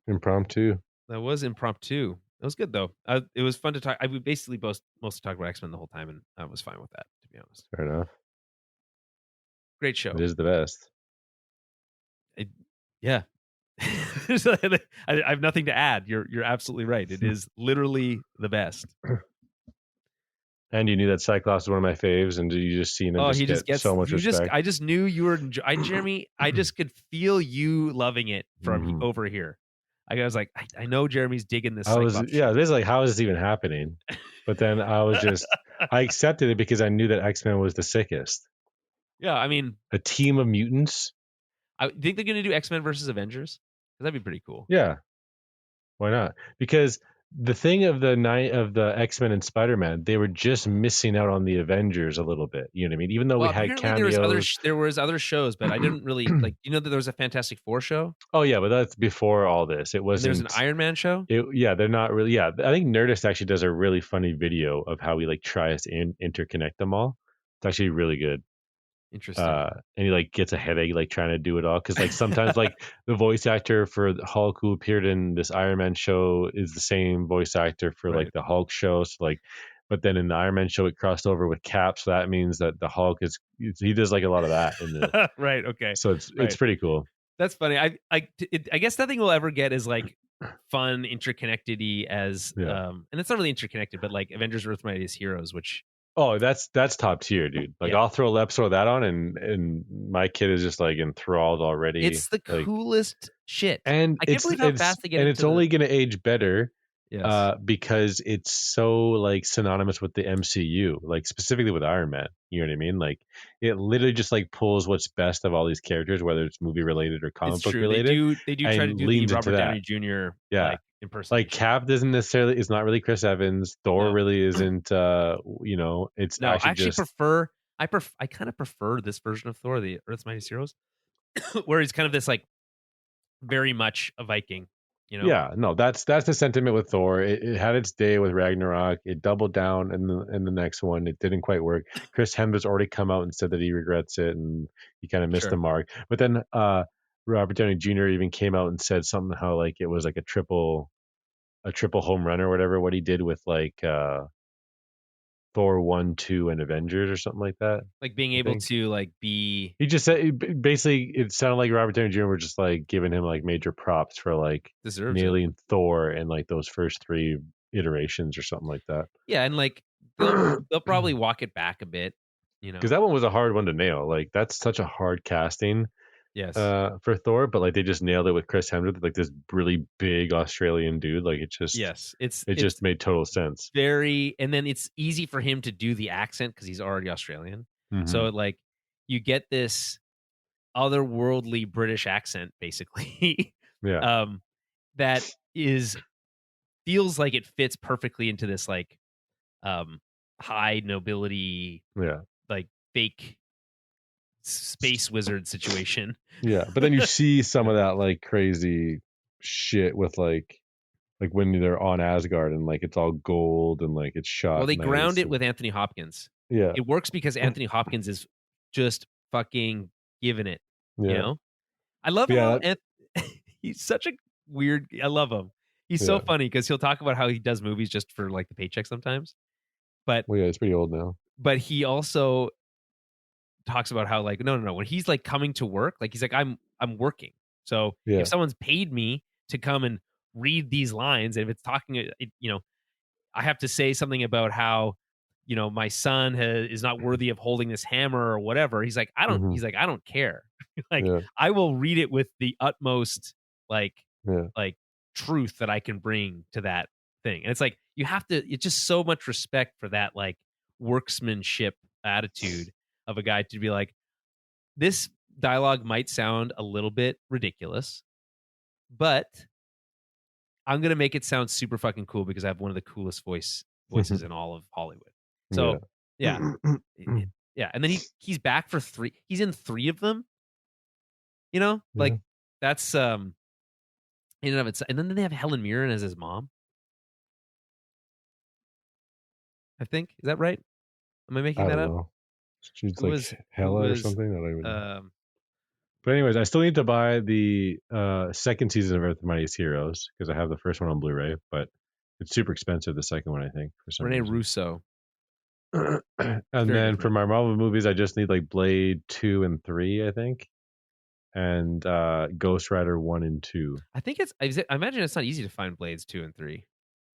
Impromptu. That was impromptu. It was good though. It was fun to talk. I would basically mostly talk about X-Men the whole time, and I was fine with that, to be honest. Fair enough. Great show. It is the best. Yeah. I have nothing to add. You're absolutely right. It is literally the best. And you knew that Cyclops was one of my faves, and you just seen him he just gets so much respect. I just knew you were Jeremy. I just could feel you loving it from over here. I was like, I know Jeremy's digging this. This is like, how is this even happening? But then I accepted it because I knew that X-Men was the sickest. Yeah, I mean, a team of mutants. I think they're going to do X-Men versus Avengers. That'd be pretty cool. Yeah, why not? Because the thing of the X-Men and Spider-Man, they were just missing out on the Avengers a little bit. You know what I mean? Even though we had apparently cameos, there was other shows, but I didn't really like. You know that there was a Fantastic Four show. Oh yeah, but that's before all this. It wasn't. And there's an Iron Man show. Yeah, they're not really. Yeah, I think Nerdist actually does a really funny video of how he like tries to interconnect them all. It's actually really good. Interesting. And he like gets a headache like trying to do it all because like sometimes like the voice actor for the Hulk who appeared in this Iron Man show is the same voice actor for like the Hulk show. So like, but then in the Iron Man show it crossed over with Cap, so that means that the Hulk he does like a lot of that in the right. Okay. So it's pretty cool. That's funny. I guess nothing we'll ever get is like fun interconnected-y as and it's not really interconnected, but like Avengers Earth Mightiest Heroes, which that's top tier, dude. Like I'll throw that on and my kid is just like enthralled already. It's the coolest shit. And I can't believe how fast they get and it's only gonna age better. Yes. Because it's so like synonymous with the MCU, like specifically with Iron Man. You know what I mean? Like it literally just like pulls what's best of all these characters, whether it's movie related or comic book related. They do try to do the Robert Downey Jr. Like impersonation. Like Cap is not really Chris Evans. Thor really isn't. It's no. I kind of prefer this version of Thor, the Earth's Mightiest Heroes, where he's kind of this like very much a Viking. You know? Yeah, no, that's the sentiment with Thor. It had its day with Ragnarok. It doubled down in the next one. It didn't quite work. Chris Hemsworth's already come out and said that he regrets it and he kind of missed the mark. But then Robert Downey Jr. even came out and said something how like it was like a triple home run or whatever. What he did with like Thor 1, 2, and Avengers or something like that. Like being able to like be. He just said basically it sounded like Robert Downey Jr. was just like giving him like major props for like nailing Thor and like those first 3 iterations or something like that. Yeah, and like they'll probably walk it back a bit, you know, because that one was a hard one to nail. Like that's such a hard casting. Yes. For Thor, but like they just nailed it with Chris Hemsworth, like this really big Australian dude. Like it just it just made total sense. And then it's easy for him to do the accent because he's already Australian. Mm-hmm. So like you get this otherworldly British accent, basically. Yeah. That feels like it fits perfectly into this like high nobility, like fake space wizard situation. Yeah, but then you see some of that like crazy shit with like when they're on Asgard and like it's all gold and like it's shot. Well, they ground it with Anthony Hopkins. Yeah, it works because Anthony Hopkins is just fucking giving it. Yeah. You know, I love him. He's such a weird. I love him. He's so funny because he'll talk about how he does movies just for like the paycheck sometimes. But it's pretty old now. But he also talks about how like no when he's like coming to work, like he's like I'm working, so if someone's paid me to come and read these lines, and if it's talking I have to say something about how my son is not worthy of holding this hammer or whatever, he's like I don't he's like I don't care. Like I will read it with the utmost like truth that I can bring to that thing. And it's like it's just so much respect for that like worksmanship attitude of a guy to be like, this dialogue might sound a little bit ridiculous, but I'm going to make it sound super fucking cool because I have one of the coolest voices in all of Hollywood. So yeah. And then he's back for 3. He's in 3 of them, like that's, in and of itself. And then they have Helen Mirren as his mom. I think, is that right? Am I making that up? Know. She's like Hella or something. I don't even know. But anyways, I still need to buy the second season of Earth Mightiest Heroes because I have the first one on Blu-ray, but it's super expensive. The second one, I think, for some reason. Russo. And then for my Marvel movies, I just need like Blade 2 and 3, I think, and Ghost Rider 1 and 2. I think I imagine it's not easy to find Blades 2 and 3.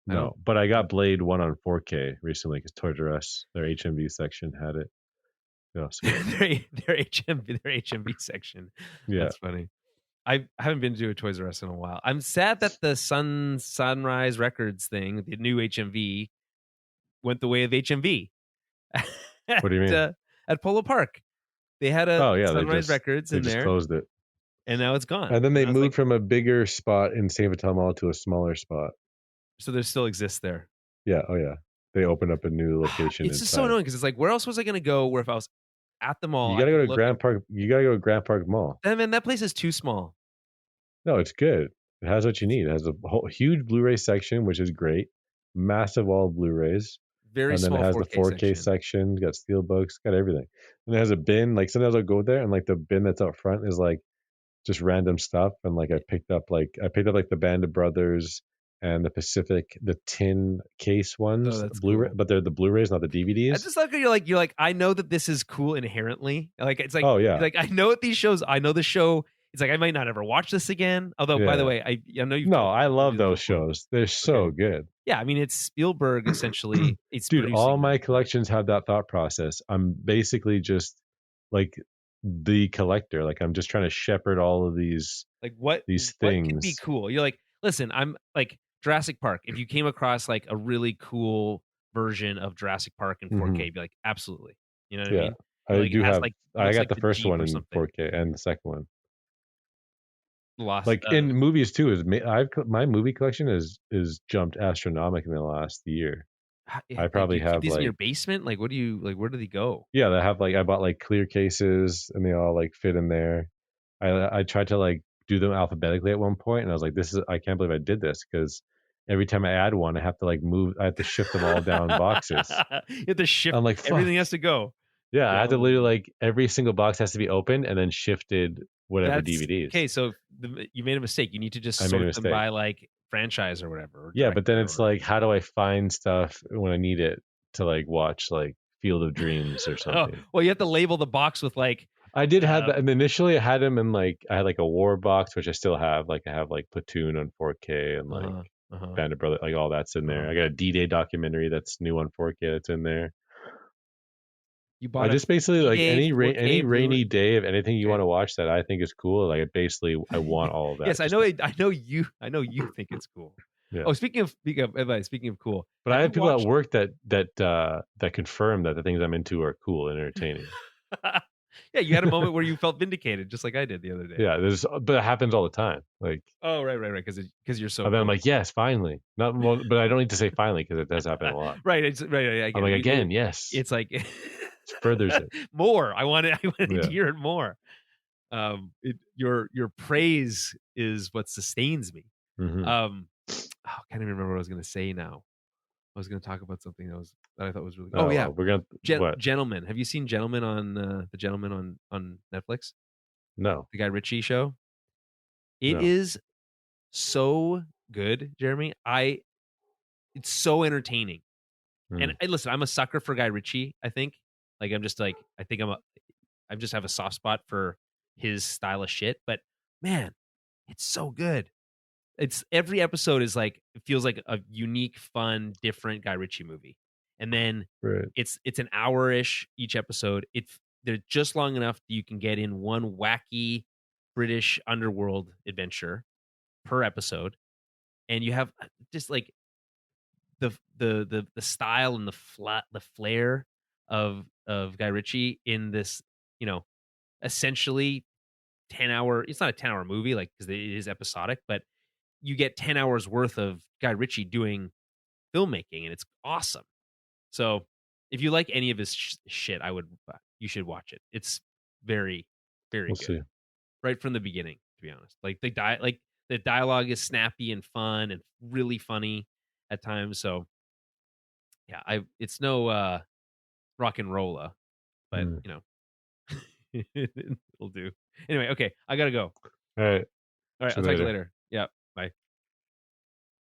No, but I got Blade 1 on 4K recently because Toys R Us, their HMV section, had it. Their HMV section. Yeah, that's funny. I haven't been to a Toys R Us in a while. I'm sad that the Sunrise Records thing, the new HMV, went the way of HMV. What do you mean? At Polo Park, they had a Sunrise Records in there. They just closed it, and now it's gone. And then they moved from a bigger spot in St. Vital Mall to a smaller spot. So there still exists there. Yeah. Oh yeah. They opened up a new location. It's just so annoying because it's like, where else was I going to go? Where if I was at the mall, you gotta go to Grand Park. You gotta go to Grand Park Mall. Man, that place is too small. No, it's good. It has what you need. It has a whole huge Blu-ray section, which is great. Massive all Blu-rays. Very small. And then it has 4K the 4K section. Got steelbooks. Got everything. And it has a bin. Like sometimes I'll go there and like the bin that's out front is like just random stuff. And like I picked up like the Band of Brothers and the Pacific, the tin case ones, Blu-ray, cool. But they're the Blu-rays, not the DVDs. I just like you're like I know that this is cool inherently. Like it's like, oh yeah, like I know what these shows. I know the show. It's like I might not ever watch this again. Although, by the way, I know you. No, I love those shows. They're so good. Yeah, I mean it's Spielberg essentially. It's dude. All my collections have that thought process. I'm basically just like the collector. Like I'm just trying to shepherd all of these these things. What could be cool? You're like, listen, I'm like Jurassic Park. If you came across like a really cool version of Jurassic Park in 4K, you'd be like, absolutely. You know what I mean? I do have. I got the first one in 4K and the second one. Like in movies too, my movie collection is jumped astronomically in the last year. I probably have these like in your basement. Like, what do you like? Where do they go? Yeah, they have like I bought like clear cases and they all like fit in there. I tried to like do them alphabetically at one point, and I was like, I can't believe I did this because every time I add one, I have to like move. I have to shift them all down boxes. You have to shift. I'm like, everything has to go. Yeah, I had to literally like every single box has to be opened and then shifted. Whatever DVDs. Okay, so you made a mistake. You need to just sort them by like franchise or whatever. Yeah, but then it's like, how do I find stuff when I need it to like watch like Field of Dreams or something? Well, you have to label the box with like. I did have that, and initially I had them in like I had like a war box, which I still have. Like I have like Platoon on 4K and like Band of Brothers, like all that's in there. I got a D-Day documentary that's new on 4K that's in there. You bought I just basically like any rainy day of anything you want to watch that I think is cool. Like I want all of that. Yes, I know you think it's cool. Yeah. Oh, speaking of cool, but I have people at work that confirm that the things I'm into are cool and entertaining. Yeah, you had a moment where you felt vindicated, just like I did the other day. Yeah, but it happens all the time. Like, oh right, because you're so. And then I'm like, yes, finally. Not, but I don't need to say finally because it does happen a lot. Right, it's right. I'm like again, yes. It's like. Furthers it more. I want to hear it more. Your praise is what sustains me. I can't even remember what I was going to say now. I was going to talk about something that I thought was really good. We're gonna Gentlemen. Have you seen Gentlemen on the Gentleman on Netflix? No, the Guy Ritchie show. It is so good, Jeremy. It's so entertaining. And listen, I'm a sucker for Guy Ritchie. I think. Like I'm just like I just have a soft spot for his style of shit. But man, it's so good. It's every episode is like it feels like a unique, fun, different Guy Ritchie movie. And then it's an hour-ish each episode. They're just long enough that you can get in one wacky British underworld adventure per episode, and you have just like the style and the flair of Guy Ritchie in this, essentially 10-hour. It's not a 10-hour movie, like because it is episodic, but you get 10 hours worth of Guy Ritchie doing filmmaking, and it's awesome. So if you like any of his shit, you should watch it. It's very, very good. See. Right from the beginning, to be honest. Like the dialogue is snappy and fun and really funny at times. So yeah, it's no rock and rolla, but it'll do. Anyway, okay, I gotta go. All right. I'll talk to you later.